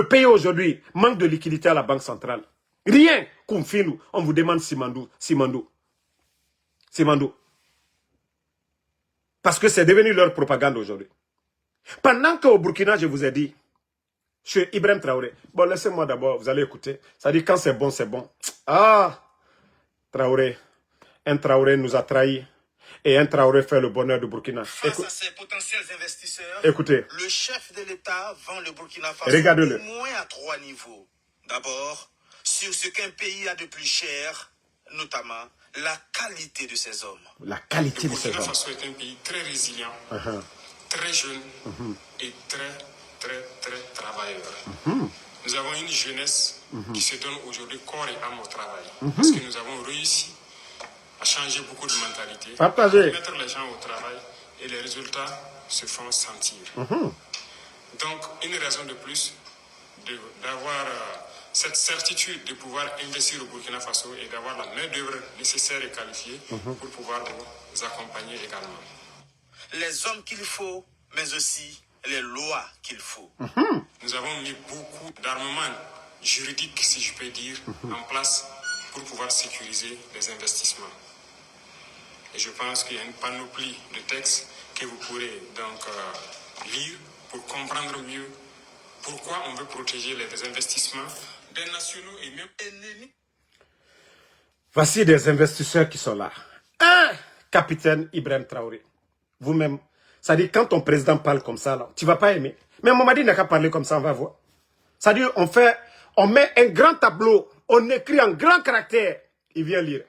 pays aujourd'hui manque de liquidité à la banque centrale. Rien. On vous demande Simandou. Parce que c'est devenu leur propagande aujourd'hui. Pendant qu'au Burkina, je vous ai dit, chez Ibrahim Traoré, bon, laissez-moi d'abord, vous allez écouter. Ça dit quand c'est bon, c'est bon. Ah, Traoré, un Traoré nous a trahis. Et un Traoré fait le bonheur du Burkina. Face à ses potentiels investisseurs, écoutez, le chef de l'État vend le Burkina Faso regardez-le. au moins à 3 niveaux. D'abord, sur ce qu'un pays a de plus cher, notamment la qualité de ses hommes. La qualité de ses Le Burkina hommes. Faso est un pays très résilient, très jeune et très travailleur. Nous avons une jeunesse qui se donne aujourd'hui corps et âme au travail. Parce que nous avons réussi à changer beaucoup de mentalités, Partagez. mettre les gens au travail et les résultats se font sentir. Donc, une raison de plus d'avoir cette certitude de pouvoir investir au Burkina Faso et d'avoir la main-d'œuvre nécessaire et qualifiée pour pouvoir vous accompagner également. Les hommes qu'il faut, mais aussi les lois qu'il faut. Nous avons mis beaucoup d'armements juridiques, si je peux dire, en place pour pouvoir sécuriser les investissements. Et je pense qu'il y a une panoplie de textes que vous pourrez donc lire pour comprendre mieux pourquoi on veut protéger les investissements des nationaux et même ennemis. Voici des investisseurs qui sont là. Un capitaine Ibrahim Traoré. Vous-même, ça dit quand ton président parle comme ça, là, tu ne vas pas aimer. Mais Mamadi n'a qu'à parler comme ça, on va voir. Ça dit on met un grand tableau, on écrit en grand caractère, il vient lire.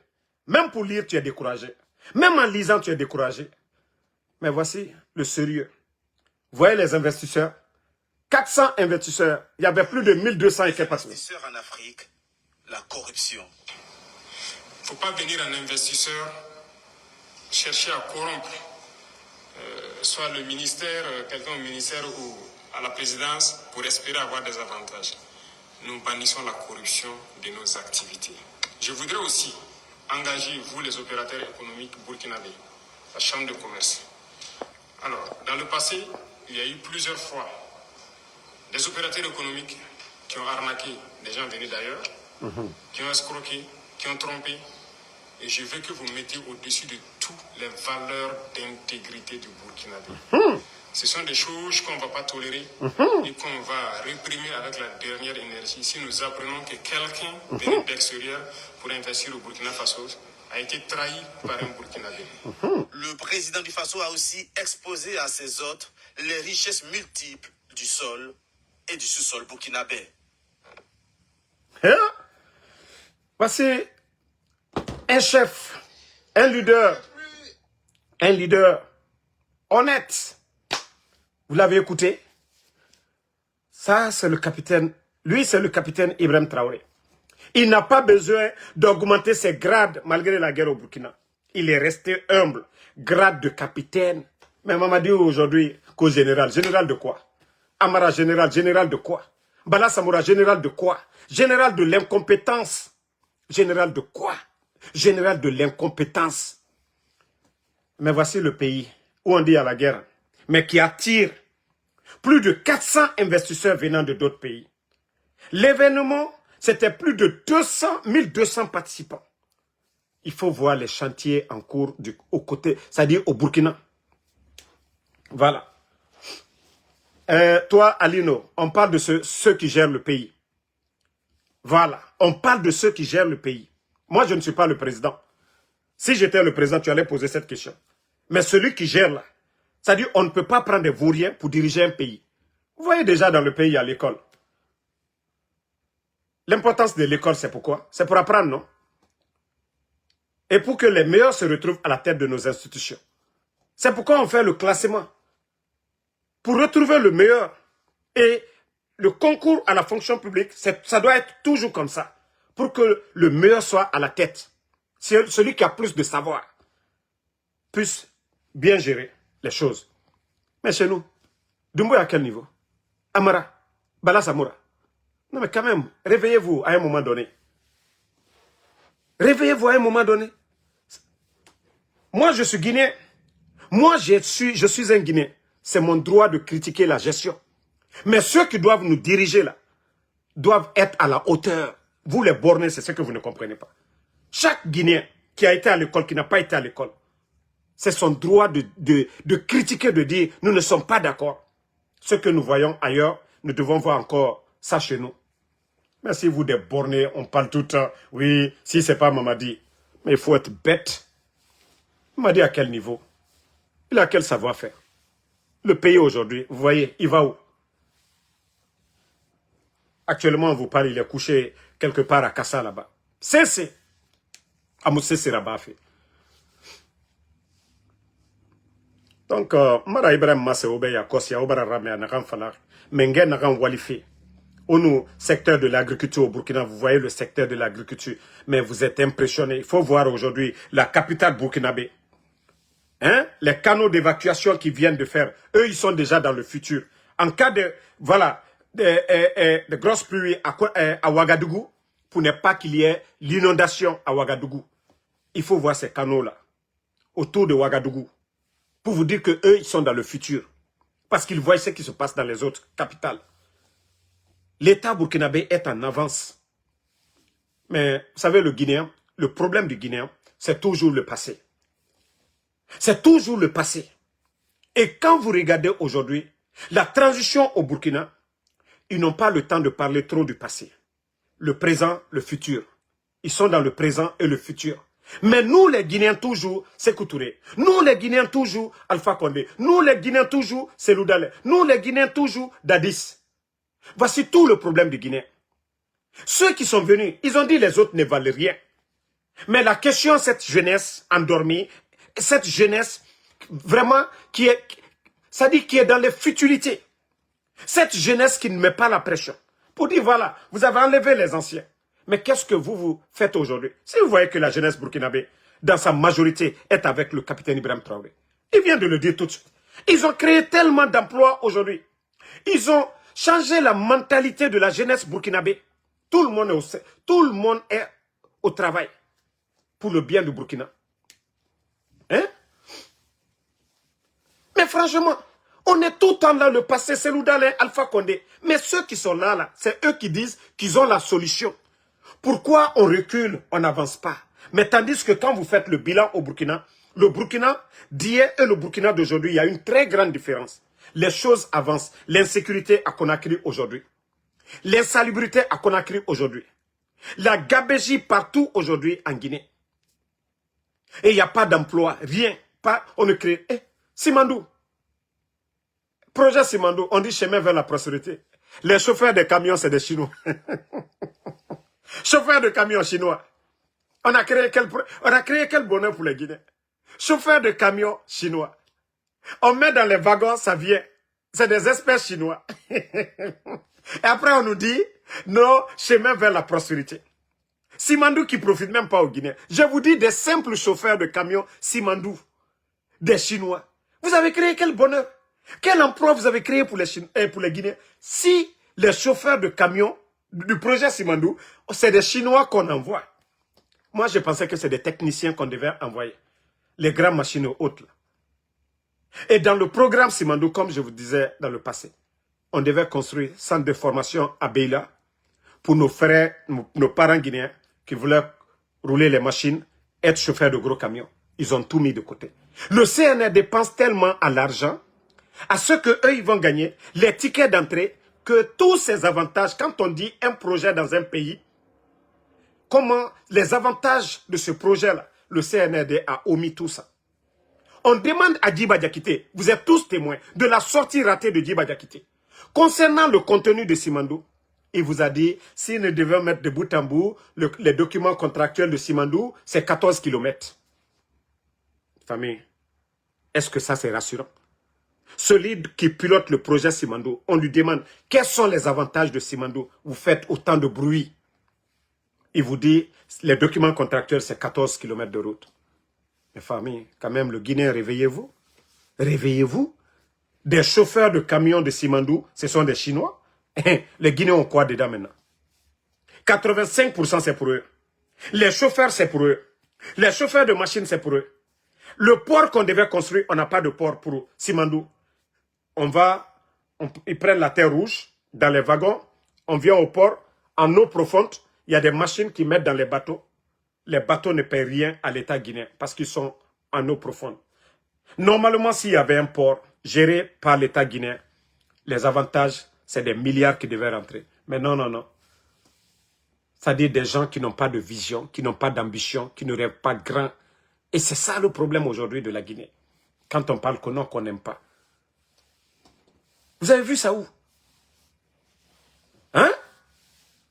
Même pour lire, tu es découragé. Même en lisant, tu es découragé. Mais voici le sérieux. Voyez les investisseurs. 400 investisseurs. Il y avait plus de 1200 et quelques personnes. Investisseurs en Afrique, la corruption. Il ne faut pas venir un investisseur chercher à corrompre soit le ministère, quelqu'un au ministère ou à la présidence pour espérer avoir des avantages. Nous bannissons la corruption de nos activités. Je voudrais aussi engager, vous les opérateurs économiques burkinabés, la Chambre de commerce. Alors, dans le passé, il y a eu plusieurs fois des opérateurs économiques qui ont arnaqué des gens venus d'ailleurs, qui ont escroqué, qui ont trompé. Et je veux que vous mettiez au-dessus de toutes les valeurs d'intégrité du Burkinabé. Ce sont des choses qu'on ne va pas tolérer et qu'on va réprimer avec la dernière énergie. Si nous apprenons que quelqu'un venu d'extérieur pour investir au Burkina Faso a été trahi par un Burkinabé. Le président du Faso a aussi exposé à ses hôtes les richesses multiples du sol et du sous-sol burkinabé. Voici un chef, un leader honnête. Vous l'avez écouté? Ça, c'est le capitaine. Lui, c'est le capitaine Ibrahim Traoré. Il n'a pas besoin d'augmenter ses grades malgré la guerre au Burkina. Il est resté humble. Grade de capitaine. Mais Mamadi aujourd'hui, qu'au général. Général de quoi? Amara général. Général de quoi? Bala Samoura général de quoi? Général de l'incompétence. Général de quoi? Général de l'incompétence. Mais voici le pays où on dit à la guerre, mais qui attire plus de 400 investisseurs venant de d'autres pays. L'événement, c'était plus de 1200 participants. Il faut voir les chantiers en cours au côté, c'est-à-dire au Burkina. Voilà. Toi, Alino, on parle de ceux qui gèrent le pays. Voilà. On parle de ceux qui gèrent le pays. Moi, je ne suis pas le président. Si j'étais le président, tu allais poser cette question. Mais celui qui gère là, c'est-à-dire on ne peut pas prendre des vauriens pour diriger un pays. Vous voyez déjà dans le pays, il y a l'école. L'importance de l'école, c'est pourquoi? C'est pour apprendre, non? Et pour que les meilleurs se retrouvent à la tête de nos institutions. C'est pourquoi on fait le classement. Pour retrouver le meilleur. Et le concours à la fonction publique, ça doit être toujours comme ça. Pour que le meilleur soit à la tête. C'est celui qui a plus de savoir. Puisse bien gérer les choses. Mais chez nous, Doumbouya à quel niveau? Amara, Bala Samoura. Non mais quand même, réveillez-vous à un moment donné. Réveillez-vous à un moment donné. Moi, je suis Guinéen. Moi, je suis un Guinéen. C'est mon droit de critiquer la gestion. Mais ceux qui doivent nous diriger là, doivent être à la hauteur. Vous les bornés, c'est ce que vous ne comprenez pas. Chaque Guinéen qui a été à l'école, qui n'a pas été à l'école, c'est son droit de critiquer, de dire, nous ne sommes pas d'accord. Ce que nous voyons ailleurs, nous devons voir encore ça chez nous. Mais si vous des bornés, on parle tout le temps, oui, si c'est pas Mamadi. Mais il faut être bête. Mamadi à quel niveau? Il a quel savoir-faire? Le pays aujourd'hui, vous voyez, il va où? Actuellement, on vous parle, il est couché quelque part à Kassa là-bas. C'est Amoussé Serabafi. Donc, Mara Ibrahim Masse Obeya Kosia Obara Rame Nakan Falar, Mengen Nakan Walifi. Au secteur de l'agriculture au Burkina, vous voyez le secteur de l'agriculture, mais vous êtes impressionnés. Il faut voir aujourd'hui la capitale burkinabé. Hein? Les canaux d'évacuation qu'ils viennent de faire, eux, ils sont déjà dans le futur. En cas de, voilà, de grosses pluies à Ouagadougou, pour ne pas qu'il y ait l'inondation à Ouagadougou, il faut voir ces canaux-là, autour de Ouagadougou, pour vous dire qu'eux, ils sont dans le futur. Parce qu'ils voient ce qui se passe dans les autres capitales. L'État burkinabé est en avance. Mais, vous savez, le Guinéen, le problème du Guinéen, c'est toujours le passé. C'est toujours le passé. Et quand vous regardez aujourd'hui, la transition au Burkina, ils n'ont pas le temps de parler trop du passé. Le présent, le futur. Ils sont dans le présent et le futur. Mais nous, les Guinéens, toujours, Sékou Touré. Nous, les Guinéens, toujours, Alpha Condé. Nous, les Guinéens, toujours, Selou Dale. Nous, les Guinéens, toujours, Dadis. Voici tout le problème du Guinée. Ceux qui sont venus, ils ont dit les autres ne valent rien. Mais la question, cette jeunesse endormie, cette jeunesse vraiment qui est, ça dit qui est dans les futilités. Cette jeunesse qui ne met pas la pression. Pour dire voilà, vous avez enlevé les anciens. Mais qu'est-ce que vous faites aujourd'hui? Si vous voyez que la jeunesse burkinabé, dans sa majorité, est avec le capitaine Ibrahim Traoré. Il vient de le dire tout de suite. Ils ont créé tellement d'emplois aujourd'hui. Ils ont changé la mentalité de la jeunesse burkinabé. Tout le monde est au travail pour le bien du Burkina. Hein? Mais franchement, on est tout le temps dans le passé, c'est Loudalé, Alpha Condé. Mais ceux qui sont là, c'est eux qui disent qu'ils ont la solution. Pourquoi on recule, on n'avance pas? Mais tandis que quand vous faites le bilan au Burkina, le Burkina d'hier et le Burkina d'aujourd'hui, il y a une très grande différence. Les choses avancent. L'insécurité à Conakry aujourd'hui. L'insalubrité à Conakry aujourd'hui. La gabégie partout aujourd'hui en Guinée. Et il n'y a pas d'emploi, rien. Pas, on ne crée. Simandou. Projet Simandou, on dit chemin vers la prospérité. Les chauffeurs de camions, c'est des Chinois. Chauffeurs de camions chinois. On a créé quel bonheur pour les Guinéens. Chauffeurs de camions chinois. On met dans les wagons, ça vient. C'est des espèces chinois. Et après, on nous dit, non, chemin vers la prospérité. Simandou qui profite même pas aux Guinéens. Je vous dis des simples chauffeurs de camions Simandou, des Chinois. Vous avez créé quel bonheur? Quel emploi vous avez créé pour les Guinéens? Si les chauffeurs de camions du projet Simandou, c'est des Chinois qu'on envoie. Moi, je pensais que c'est des techniciens qu'on devait envoyer. Les grandes machines hautes. Là. Et dans le programme Simandou, comme je vous disais dans le passé, on devait construire un centre de formation à Beila pour nos frères, nos parents guinéens qui voulaient rouler les machines, être chauffeurs de gros camions. Ils ont tout mis de côté. Le CNR dépense tellement à l'argent, à ce qu'eux ils vont gagner, les tickets d'entrée, que tous ces avantages, quand on dit un projet dans un pays, comment les avantages de ce projet-là, le CNRD a omis tout ça. On demande à Djiba Diakité, vous êtes tous témoins de la sortie ratée de Djiba Diakité. Concernant le contenu de Simandou, il vous a dit, s'il ne devait mettre de bout en bout, les documents contractuels de Simandou, c'est 14 km. Famille, est-ce que ça c'est rassurant? Celui qui pilote le projet Simandou, on lui demande, quels sont les avantages de Simandou? Vous faites autant de bruit. Il vous dit, les documents contractuels, c'est 14 km de route. Mes familles, quand même, le Guinéen, réveillez-vous. Réveillez-vous. Des chauffeurs de camions de Simandou, ce sont des Chinois. Les Guinéens ont quoi dedans maintenant? 85% c'est pour eux. Les chauffeurs, c'est pour eux. Les chauffeurs de machines, c'est pour eux. Le port qu'on devait construire, on n'a pas de port pour Simandou. Ils prennent la terre rouge dans les wagons. On vient au port, en eau profonde. Il y a des machines qui mettent dans les bateaux. Les bateaux ne paient rien à l'État guinéen parce qu'ils sont en eau profonde. Normalement, s'il y avait un port géré par l'État guinéen, les avantages, c'est des milliards qui devaient rentrer. Mais non, non, non. C'est-à-dire des gens qui n'ont pas de vision, qui n'ont pas d'ambition, qui ne rêvent pas grand. Et c'est ça le problème aujourd'hui de la Guinée. Quand on parle qu'on n'aime pas. Vous avez vu ça où? Hein?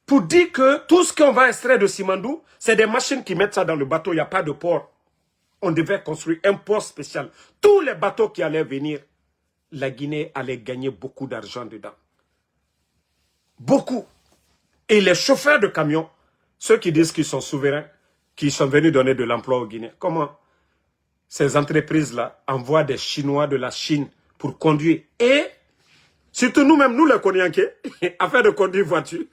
Pour dire que tout ce qu'on va extraire de Simandou, c'est des machines qui mettent ça dans le bateau, il n'y a pas de port. On devait construire un port spécial. Tous les bateaux qui allaient venir, la Guinée allait gagner beaucoup d'argent dedans. Beaucoup. Et les chauffeurs de camions, ceux qui disent qu'ils sont souverains, qui sont venus donner de l'emploi aux Guinéens, comment ces entreprises-là envoient des Chinois de la Chine pour conduire? Et surtout nous-mêmes, nous les Koniankés, afin de conduire voiture.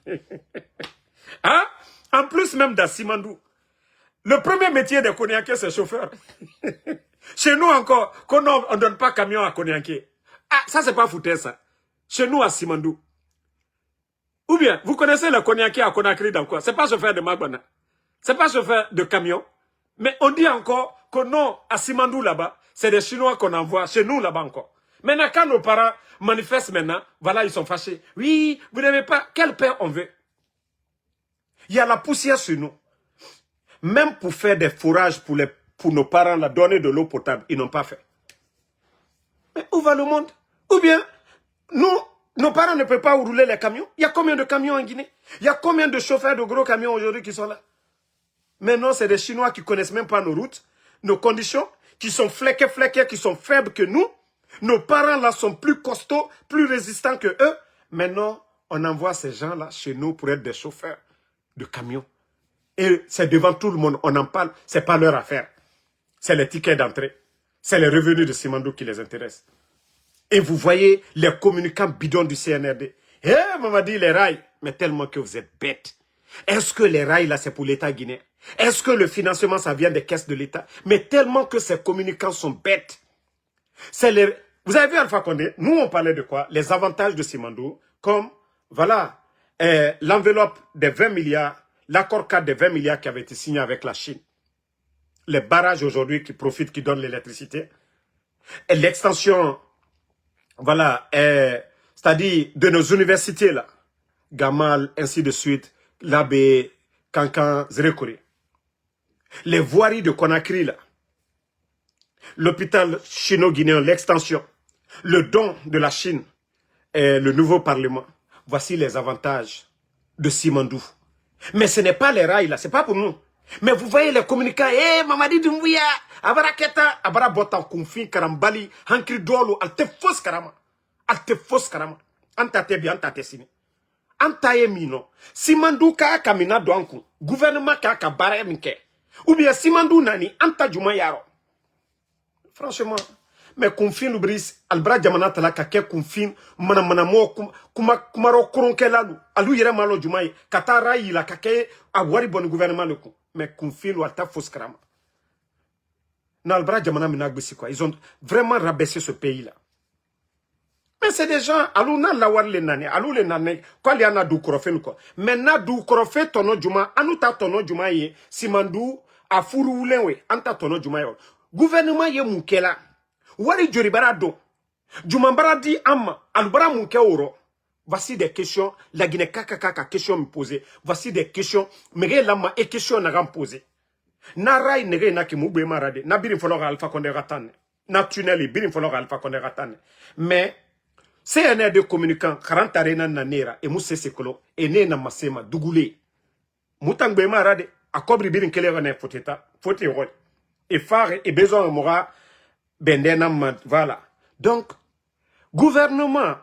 Hein? En plus même d'Assimandou. Le premier métier des Koniankés, c'est chauffeur. Chez nous encore, on ne donne pas camion à Konianké. Ah, ça c'est pas foutu ça. Chez nous à Simandou. Ou bien, vous connaissez le Konianké à Conakry dans quoi? C'est pas chauffeur de Magbana. C'est pas chauffeur de camion. Mais on dit encore que non, à Simandou là-bas, c'est des Chinois qu'on envoie chez nous là-bas encore. Maintenant, quand nos parents manifestent maintenant, voilà, ils sont fâchés. Oui, vous n'avez pas, quel père on veut? Il y a la poussière sur nous. Même pour faire des fourrages pour nos parents, là, donner de l'eau potable, ils n'ont pas fait. Mais où va le monde? Ou bien, nos parents ne peuvent pas rouler les camions. Il y a combien de camions en Guinée? Il y a combien de chauffeurs de gros camions aujourd'hui qui sont là? Maintenant, c'est des Chinois qui ne connaissent même pas nos routes, nos conditions, qui sont fléqués, qui sont faibles que nous. Nos parents là sont plus costauds, plus résistants que eux. Maintenant, on envoie ces gens-là chez nous pour être des chauffeurs de camions. Et c'est devant tout le monde, on en parle, c'est pas leur affaire. C'est les tickets d'entrée. C'est les revenus de Simandou qui les intéressent. Et vous voyez les communicants bidons du CNRD. Eh, maman dit les rails. Mais tellement que vous êtes bêtes. Est-ce que les rails là c'est pour l'État guinéen? Est-ce que le financement ça vient des caisses de l'État? Mais tellement que ces communicants sont bêtes. Vous avez vu Alpha Condé? Nous on parlait de quoi? Les avantages de Simandou. Comme, voilà, l'enveloppe des 20 milliards, l'accord cadre des 20 milliards qui avait été signé avec la Chine. Les barrages aujourd'hui qui profitent, qui donnent l'électricité. Et l'extension, voilà, c'est-à-dire de nos universités là. Gamal, ainsi de suite, Labé, Kankan, Zrekori. Les voiries de Conakry là. L'hôpital chino-guinéen, l'extension. Le don de la Chine et le nouveau parlement. Voici les avantages de Simandou. Mais ce n'est pas les rails là, c'est pas pour nous. Mais vous voyez les communicants, Mamadi Doumbouya, Abaraketa, Abarabota, Koumfi, Karambali, Hankri Dolo, Alte fausse karama. Alte fausse karama. Antate bien, antate sini. Antaye mino. Simandou ka kamina douankou. Gouvernement ka barre minke. Ou bien Simandou nani, anta juma yaro. Franchement, mais confine le bris, albra jamana tala kake confine, manamo kumaro koronke lalu, alu yere malo jumai, katara yila kake a wari bon gouvernement le coup. Mais confine ou alta foskrama. Nalbra jamana minagbisi quoi. Ils ont vraiment rabaissé ce pays-là. Mais c'est des gens, alou na lawar le nani, alou le nani, quoi li ana du krofe quoi. Mais na du krofe tono juma, anuta tono juma ye, Simandou, a furu ulenwe, anta tono juma yo. Gouvernement ye moukela. Wari joribara do. Jumambara di amma. Alubara mouke oro. Voici des questions. La Guinée kaka question me poser. Voici des questions. Mege lama et questions n'a poser. Na rai nege na ki moube marade. Na birin folora alpha konde ratane. Na tunnel birin folora alpha konde ratane. Mais, c'est un air de communicant. 40 arena na nera. Et mousse sekolo. Et ne na masema. Dougoulé. Moutangbe marade. A kobri birin kelera ne foteta. Fote roi. Et phare et besoin de mora bendena voilà. Donc gouvernement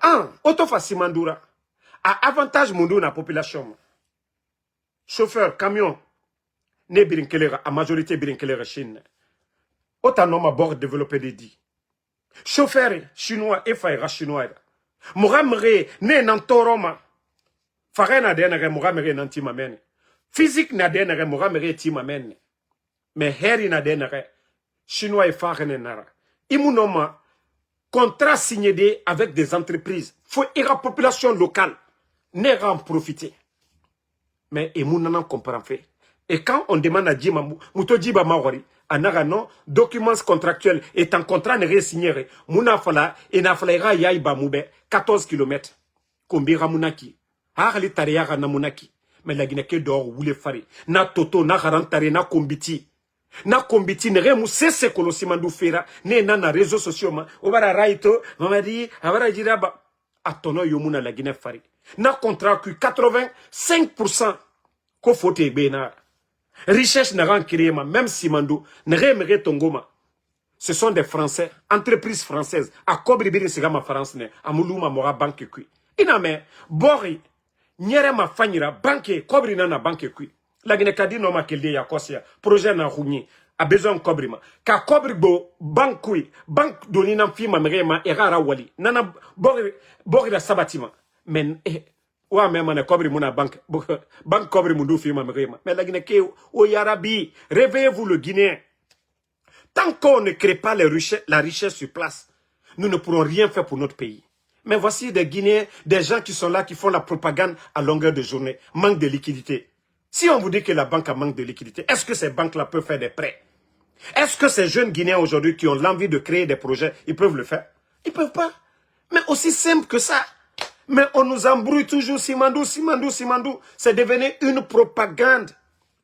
autofa Simandura a avantage mundu na population. Chauffeur camion ne birinkelera a majorité birinkelera Chine. Autonome bord développé des dits. Chauffeur chinois et faira chinois. Mora mere ne nantoroma. Fare na denere mora mere nantima mene. Physique na denere mora mere tima mene. Mais heri na denere, chinois et farine nara. Imunoma, contrat signé avec des entreprises. Faut que la population locale n'ait en profiter. Mais imunana comprend fait. Et quand on demande à Djima, Mouto Djiba Mawari, anara non, documents contractuels et un contrat n'est signé, Mouna fala, et na falaira yaïba moube, 14 km. Kombira Mounaki. Harli Tariara na Mounaki. Mais la Guinée d'or ou les fari. Na Toto, na Harantare, na Kombiti. Na kombiti ne remu sese kolo Simandou fera ne na réseaux sociaux ma obara raito mamadi abara jiraba atono yomuna la Guinée fari na contrat que 85% ko fote bena richesse na ran ma même Simandou ne remere tongoma ce sont des Français entreprises françaises a kobri birin sigama France ne amuluma mora banque kui iname bori nyere ma fanyira banque kobri na banque kui. La Guinée kadi no makelde ya kosia projet na rougni a besoin de cobrima ka cobribo bankui bank doni na fima merema erara wali nana bori la sabatima men wa même na cobri mona bank cobri mundu fima merema mais la Guinée ke o yarabi réveillez-vous le Guinéen tant qu'on ne crée pas la richesse sur place nous ne pourrons rien faire pour notre pays. Mais voici des Guinéens, des gens qui sont là qui font la propagande à longueur de journée, manque de liquidité. Si on vous dit que la banque a manque de liquidité, est-ce que ces banques-là peuvent faire des prêts? Est-ce que ces jeunes Guinéens aujourd'hui qui ont l'envie de créer des projets, ils peuvent le faire? Ils ne peuvent pas. Mais aussi simple que ça. Mais on nous embrouille toujours, Simandou. C'est devenu une propagande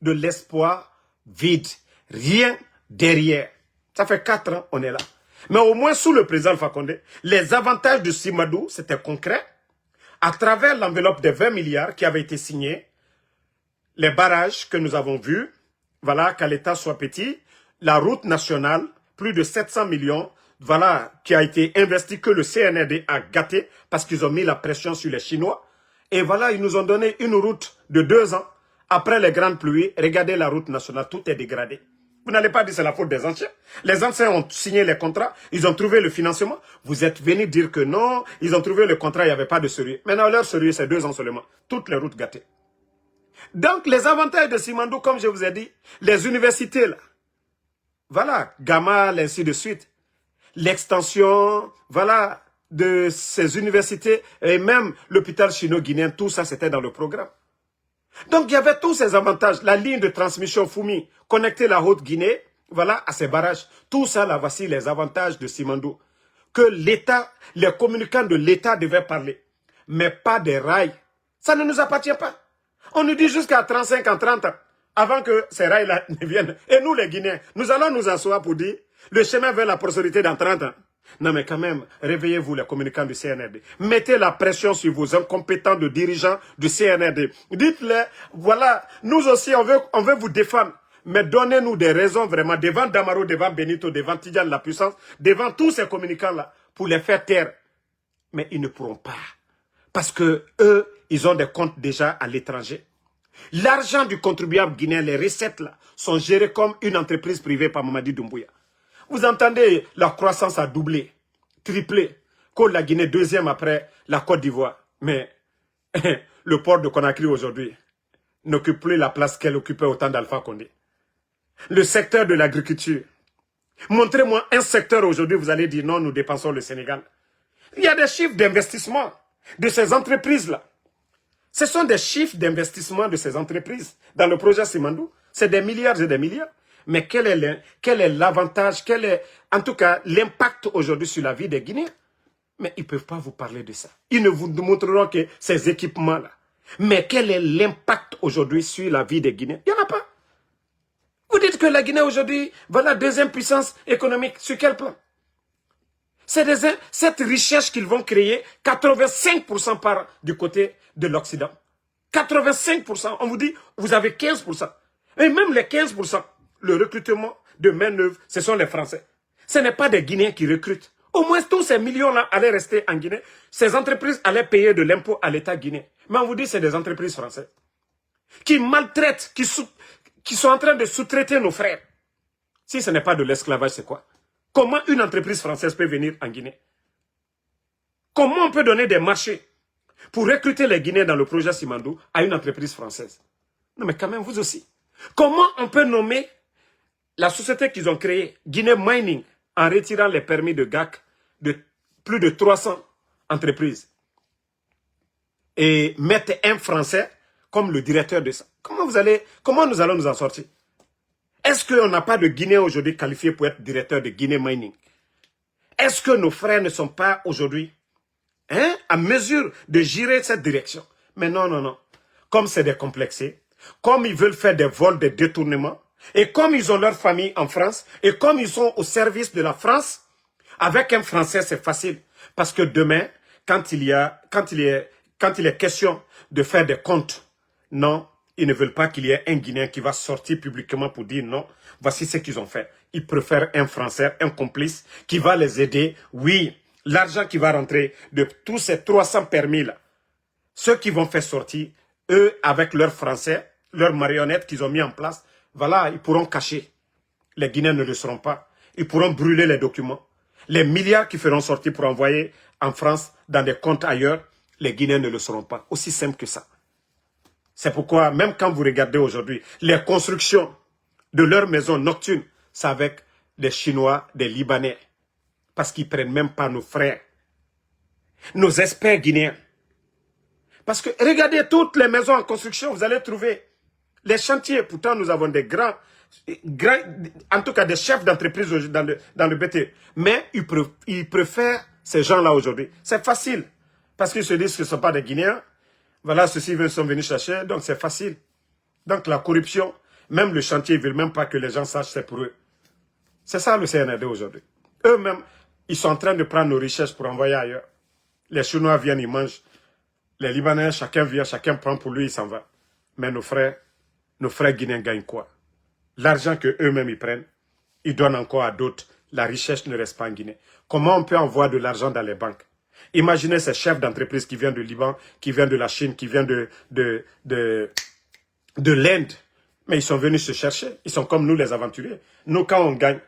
de l'espoir vide. Rien derrière. Ça fait 4 ans, on est là. Mais au moins sous le président Alpha Condé, les avantages de Simandou, c'était concret. À travers l'enveloppe de 20 milliards qui avait été signée, les barrages que nous avons vus, voilà, qu'à l'État soit petit, la route nationale, plus de 700 millions, voilà, qui a été investi, que le CNRD a gâté, parce qu'ils ont mis la pression sur les Chinois. Et voilà, ils nous ont donné une route de 2 ans. Après les grandes pluies, regardez la route nationale, tout est dégradé. Vous n'allez pas dire que c'est la faute des anciens. Les anciens ont signé les contrats, ils ont trouvé le financement. Vous êtes venus dire que non, ils ont trouvé le contrat, il n'y avait pas de sérieux. Maintenant, leur sérieux, c'est 2 ans seulement. Toutes les routes gâtées. Donc, les avantages de Simandou, comme je vous ai dit, les universités, là, voilà, Gamal, ainsi de suite, l'extension, voilà, de ces universités, et même l'hôpital chino-guinéen, tout ça, c'était dans le programme. Donc, il y avait tous ces avantages. La ligne de transmission Foumi, connecter la Haute-Guinée, voilà, à ces barrages. Tout ça, là, voici les avantages de Simandou. Que l'État, les communicants de l'État devaient parler. Mais pas des rails. Ça ne nous appartient pas. On nous dit jusqu'à 35 ans, 30 ans, avant que ces rails-là ne viennent. Et nous, les Guinéens, nous allons nous asseoir pour dire, le chemin vers la prospérité dans 30 ans. Non, mais quand même, réveillez-vous, les communicants du CNRD. Mettez la pression sur vos incompétents de dirigeants du CNRD. Dites-leur, voilà, nous aussi, on veut vous défendre. Mais donnez-nous des raisons vraiment, devant Damaro, devant Benito, devant Tidjane la puissance, devant tous ces communicants-là, pour les faire taire. Mais ils ne pourront pas. Parce que eux, ils ont des comptes déjà à l'étranger. L'argent du contribuable guinéen, les recettes là, sont gérées comme une entreprise privée par Mamadi Doumbouya. Vous entendez, la croissance a doublé, triplé. Que la Guinée deuxième après la Côte d'Ivoire. Mais le port de Conakry aujourd'hui n'occupe plus la place qu'elle occupait au temps d'Alpha Condé. Le secteur de l'agriculture. Montrez-moi un secteur aujourd'hui, vous allez dire non, nous dépensons le Sénégal. Il y a des chiffres d'investissement de ces entreprises-là. Ce sont des chiffres d'investissement de ces entreprises dans le projet Simandou. C'est des milliards et des milliards. Mais quel est l'avantage, quel est en tout cas l'impact aujourd'hui sur la vie des Guinéens? Mais ils ne peuvent pas vous parler de ça. Ils ne vous montreront que ces équipements-là. Mais quel est l'impact aujourd'hui sur la vie des Guinéens? Il n'y en a pas. Vous dites que la Guinée aujourd'hui, voilà, deuxième puissance économique. Sur quel plan? C'est cette richesse qu'ils vont créer, 85% par du côté de l'Occident. 85%. On vous dit, vous avez 15%. Et même les 15%, le recrutement de main-d'œuvre, ce sont les Français. Ce n'est pas des Guinéens qui recrutent. Au moins, tous ces millions-là allaient rester en Guinée. Ces entreprises allaient payer de l'impôt à l'État guinéen. Mais on vous dit, c'est des entreprises françaises qui maltraitent, qui sont en train de sous-traiter nos frères. Si ce n'est pas de l'esclavage, c'est quoi? Comment une entreprise française peut venir en Guinée? Comment on peut donner des marchés pour recruter les Guinéens dans le projet Simandou à une entreprise française? Non, mais quand même, vous aussi. Comment on peut nommer la société qu'ils ont créée, Guinée Mining, en retirant les permis de GAC de plus de 300 entreprises et mettre un Français comme le directeur de ça? Comment nous allons nous en sortir? Est-ce qu'on n'a pas de Guinéens aujourd'hui qualifiés pour être directeur de Guinée Mining? Est-ce que nos frères ne sont pas aujourd'hui à mesure de gérer cette direction? Mais non, non, non. Comme c'est des complexés, comme ils veulent faire des vols, des détournements, et comme ils ont leur famille en France, et comme ils sont au service de la France, avec un Français, c'est facile. Parce que demain, quand il est question de faire des comptes, non, ils ne veulent pas qu'il y ait un Guinéen qui va sortir publiquement pour dire non, voici ce qu'ils ont fait. Ils préfèrent un Français, un complice, qui va les aider. Oui, l'argent qui va rentrer de tous ces 300 permis-là, ceux qui vont faire sortir, eux, avec leurs Français, leurs marionnettes qu'ils ont mis en place, voilà, ils pourront cacher. Les Guinéens ne le seront pas. Ils pourront brûler les documents. Les milliards qu'ils feront sortir pour envoyer en France, dans des comptes ailleurs, les Guinéens ne le seront pas. Aussi simple que ça. C'est pourquoi, même quand vous regardez aujourd'hui, les constructions de leurs maisons nocturnes, c'est avec des Chinois, des Libanais. Parce qu'ils ne prennent même pas nos frères, nos experts guinéens. Parce que regardez toutes les maisons en construction, vous allez trouver les chantiers. Pourtant, nous avons des grands en tout cas des chefs d'entreprise dans le BT. Mais ils préfèrent ces gens-là aujourd'hui. C'est facile. Parce qu'ils se disent que ce ne sont pas des Guinéens. Voilà, ceux-ci sont venus chercher. Donc, c'est facile. Donc, la corruption, même le chantier, ils ne veulent même pas que les gens sachent c'est pour eux. C'est ça le CNRD aujourd'hui. Eux-mêmes, ils sont en train de prendre nos richesses pour envoyer ailleurs. Les Chinois viennent, ils mangent. Les Libanais, chacun vient, chacun prend pour lui, il s'en va. Mais nos frères guinéens gagnent quoi? L'argent qu'eux-mêmes ils prennent, ils donnent encore à d'autres. La richesse ne reste pas en Guinée. Comment on peut envoyer de l'argent dans les banques? Imaginez ces chefs d'entreprise qui viennent du Liban, qui viennent de la Chine, qui viennent de l'Inde. Mais ils sont venus se chercher. Ils sont comme nous les aventuriers. Nous, quand on gagne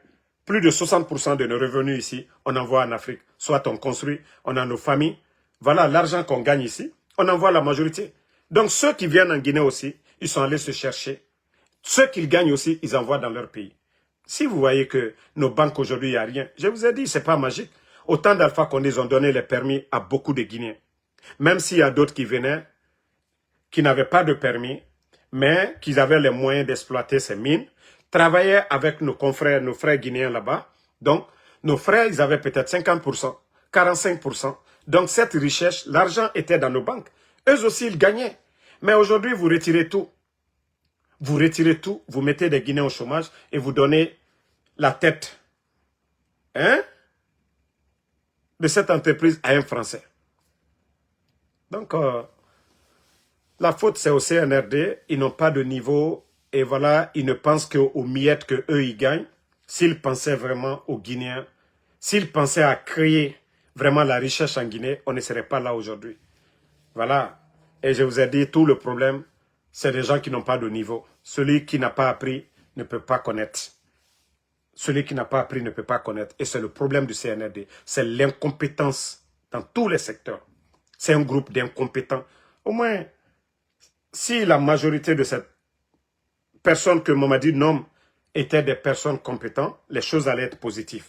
plus de 60% de nos revenus ici, on envoie en Afrique. Soit on construit, on a nos familles. Voilà l'argent qu'on gagne ici, on envoie la majorité. Donc ceux qui viennent en Guinée aussi, ils sont allés se chercher. Ceux qu'ils gagnent aussi, ils envoient dans leur pays. Si vous voyez que nos banques aujourd'hui, il n'y a rien, je vous ai dit, ce n'est pas magique. Autant d'Alpha Condé, ils ont donné les permis à beaucoup de Guinéens. Même s'il y a d'autres qui venaient, qui n'avaient pas de permis, mais qui avaient les moyens d'exploiter ces mines, travaillaient avec nos confrères, nos frères guinéens là-bas. Donc, nos frères, ils avaient peut-être 50%, 45%. Donc, cette richesse, l'argent était dans nos banques. Eux aussi, ils gagnaient. Mais aujourd'hui, vous retirez tout. Vous retirez tout, vous mettez des Guinéens au chômage et vous donnez la tête de cette entreprise à un Français. Donc, la faute, c'est au CNRD. Ils n'ont pas de niveau et voilà, ils ne pensent qu'aux miettes qu'eux, ils gagnent. S'ils pensaient vraiment aux Guinéens, s'ils pensaient à créer vraiment la richesse en Guinée, on ne serait pas là aujourd'hui. Voilà. Et je vous ai dit, tout le problème, c'est des gens qui n'ont pas de niveau. Celui qui n'a pas appris ne peut pas connaître. Celui qui n'a pas appris ne peut pas connaître. Et c'est le problème du CNRD. C'est l'incompétence dans tous les secteurs. C'est un groupe d'incompétents. Au moins, si la majorité de cette personne que Mamadi nomme étaient des personnes compétentes, les choses allaient être positives.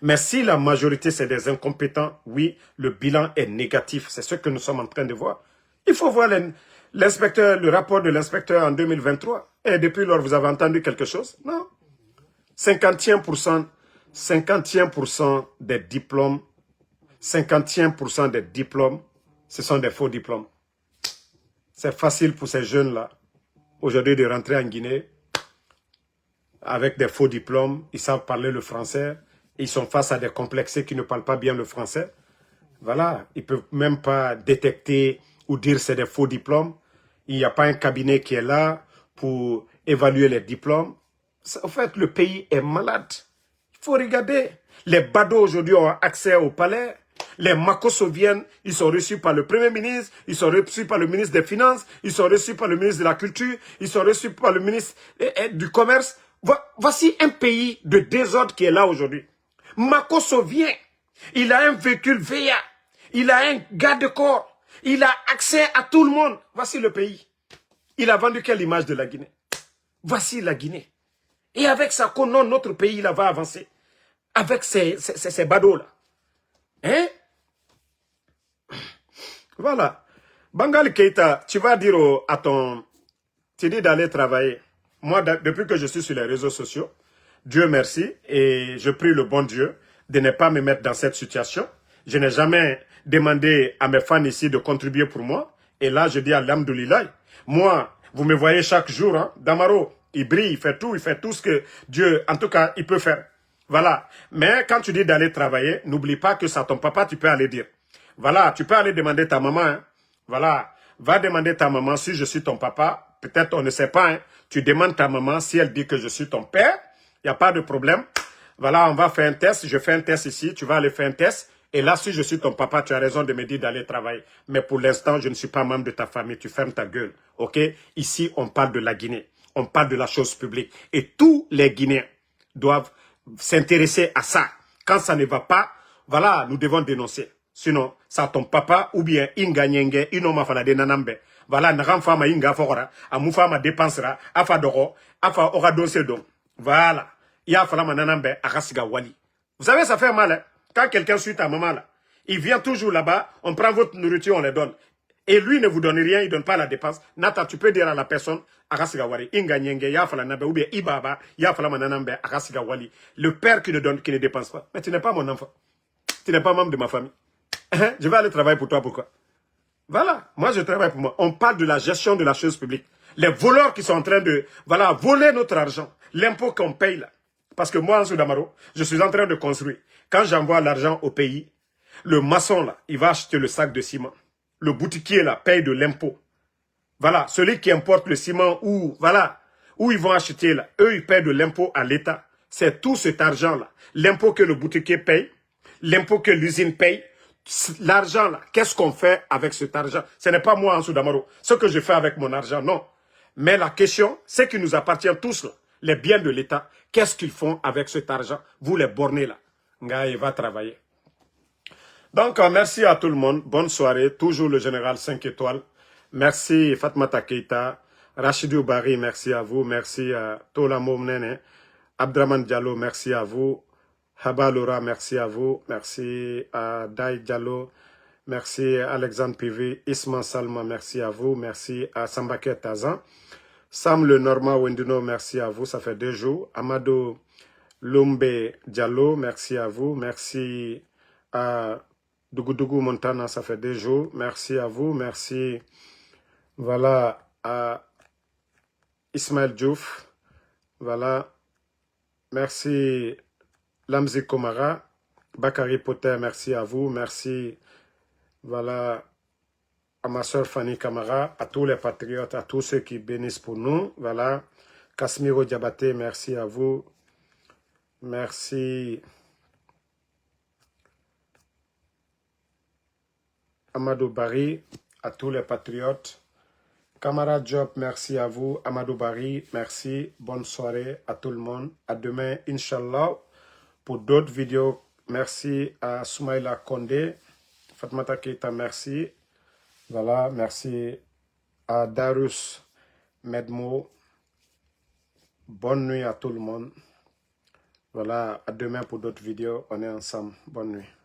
Mais si la majorité c'est des incompétents, oui, le bilan est négatif. C'est ce que nous sommes en train de voir. Il faut voir l'inspecteur, le rapport de l'inspecteur en 2023. Et depuis lors, vous avez entendu quelque chose? Non. 51% des diplômes, 51% des diplômes, ce sont des faux diplômes. C'est facile pour ces jeunes-là, aujourd'hui, de rentrer en Guinée avec des faux diplômes. Ils savent parler le français. Ils sont face à des complexés qui ne parlent pas bien le français. Voilà, ils ne peuvent même pas détecter ou dire que c'est des faux diplômes. Il n'y a pas un cabinet qui est là pour évaluer les diplômes. En fait, le pays est malade. Il faut regarder. Les badauds aujourd'hui ont accès au palais. Les Makosso viennent, ils sont reçus par le Premier ministre, ils sont reçus par le ministre des Finances, ils sont reçus par le ministre de la Culture, ils sont reçus par le ministre du Commerce. Voici un pays de désordre qui est là aujourd'hui. Makosso vient, il a un véhicule VA, il a un garde-corps, il a accès à tout le monde. Voici le pays. Il a vendu quelle image de la Guinée? Voici la Guinée. Et avec ça, notre pays là, va avancer. Avec ces badauds-là. Hein? Voilà. Bangali Keita, tu vas dire à ton... Tu dis d'aller travailler. Moi, depuis que je suis sur les réseaux sociaux, Dieu merci, et je prie le bon Dieu de ne pas me mettre dans cette situation. Je n'ai jamais demandé à mes fans ici de contribuer pour moi. Et là, je dis à l'Hamdoulillah. Moi, vous me voyez chaque jour, hein, Damaro, il brille, il fait tout ce que Dieu, en tout cas, il peut faire. Voilà. Mais quand tu dis d'aller travailler, n'oublie pas que ça, ton papa, tu peux aller dire. Voilà, tu peux aller demander ta maman. Hein. Voilà, va demander ta maman si je suis ton papa. Peut-être on ne sait pas. Hein. Tu demandes ta maman si elle dit que je suis ton père. Il n'y a pas de problème. Voilà, on va faire un test. Je fais un test ici. Tu vas aller faire un test. Et là, si je suis ton papa, tu as raison de me dire d'aller travailler. Mais pour l'instant, je ne suis pas membre de ta famille. Tu fermes ta gueule. OK? Ici, on parle de la Guinée. On parle de la chose publique. Et tous les Guinéens doivent s'intéresser à ça. Quand ça ne va pas, voilà, nous devons dénoncer. Sinon, ça ton papa ou bien inga nyenge inoma fala de nanambe. Voilà, n'ram fama inga fora, amu fama dépensera, afa doro, afa ora dossier donc. Voilà. Ya fala mananambe akasiga wali. Vous savez, ça fait mal, hein? Quand quelqu'un suit ta maman là, il vient toujours là-bas, on prend votre nourriture, on les donne. Et lui ne vous donne rien, il ne donne pas la dépense. Nata, tu peux dire à la personne, akasiga wali, inga nyenge, ya fala nabe, ou bien ibaba, ya fala mananambe akasiga wali. Le père qui ne donne, qui ne dépense pas. Mais tu n'es pas mon enfant. Tu n'es pas membre de ma famille. Je vais aller travailler pour toi, pourquoi? Voilà, moi je travaille pour moi. On parle de la gestion de la chose publique. Les voleurs qui sont en train de, voilà, voler notre argent. L'impôt qu'on paye là. Parce que moi, en Soudamaro, je suis en train de construire. Quand j'envoie l'argent au pays, le maçon là, il va acheter le sac de ciment. Le boutiquier là, paye de l'impôt. Voilà, celui qui importe le ciment ou, voilà, où ils vont acheter là, eux ils payent de l'impôt à l'État. C'est tout cet argent là. L'impôt que le boutiquier paye, l'impôt que l'usine paye. L'argent là, qu'est-ce qu'on fait avec cet argent? Ce n'est pas moi en Soudamaro. Ce que je fais avec mon argent, non. Mais la question, c'est qu'il nous appartient tous là, les biens de l'État. Qu'est-ce qu'ils font avec cet argent? Vous les bornés là. Ngaï va travailler. Donc, merci à tout le monde. Bonne soirée. Toujours le général 5 étoiles. Merci Fatmata Keita. Rachidou Bari, merci à vous. Merci à Tola Momnene. Abdraman Diallo, merci à vous. Habalora, merci à vous. Merci à Dai Diallo. Merci à Alexandre Pivi. Isman Salma, merci à vous. Merci à Sambake Tazan. Sam Le Normand Wendino, merci à vous. Ça fait 2 jours. Amadou Lumbe Diallo, merci à vous. Merci à Dougoudou Montana, ça fait 2 jours. Merci à vous. Merci, voilà, à Ismaël Diouf. Voilà. Merci Lamzi Komara, Bakary Potter, merci à vous. Merci, voilà, à ma soeur Fanny Kamara, à tous les patriotes, à tous ceux qui bénissent pour nous. Voilà, Kasmiro Diabaté, merci à vous. Merci. Amadou Barry, à tous les patriotes. Camarade Job, merci à vous. Amadou Barry, merci. Bonne soirée à tout le monde. À demain, Inch'Allah, pour d'autres vidéos. Merci à Soumaïla Kondé. Fatmata Keita, merci. Voilà, merci à Darus Medmo. Bonne nuit à tout le monde. Voilà, à demain pour d'autres vidéos. On est ensemble. Bonne nuit.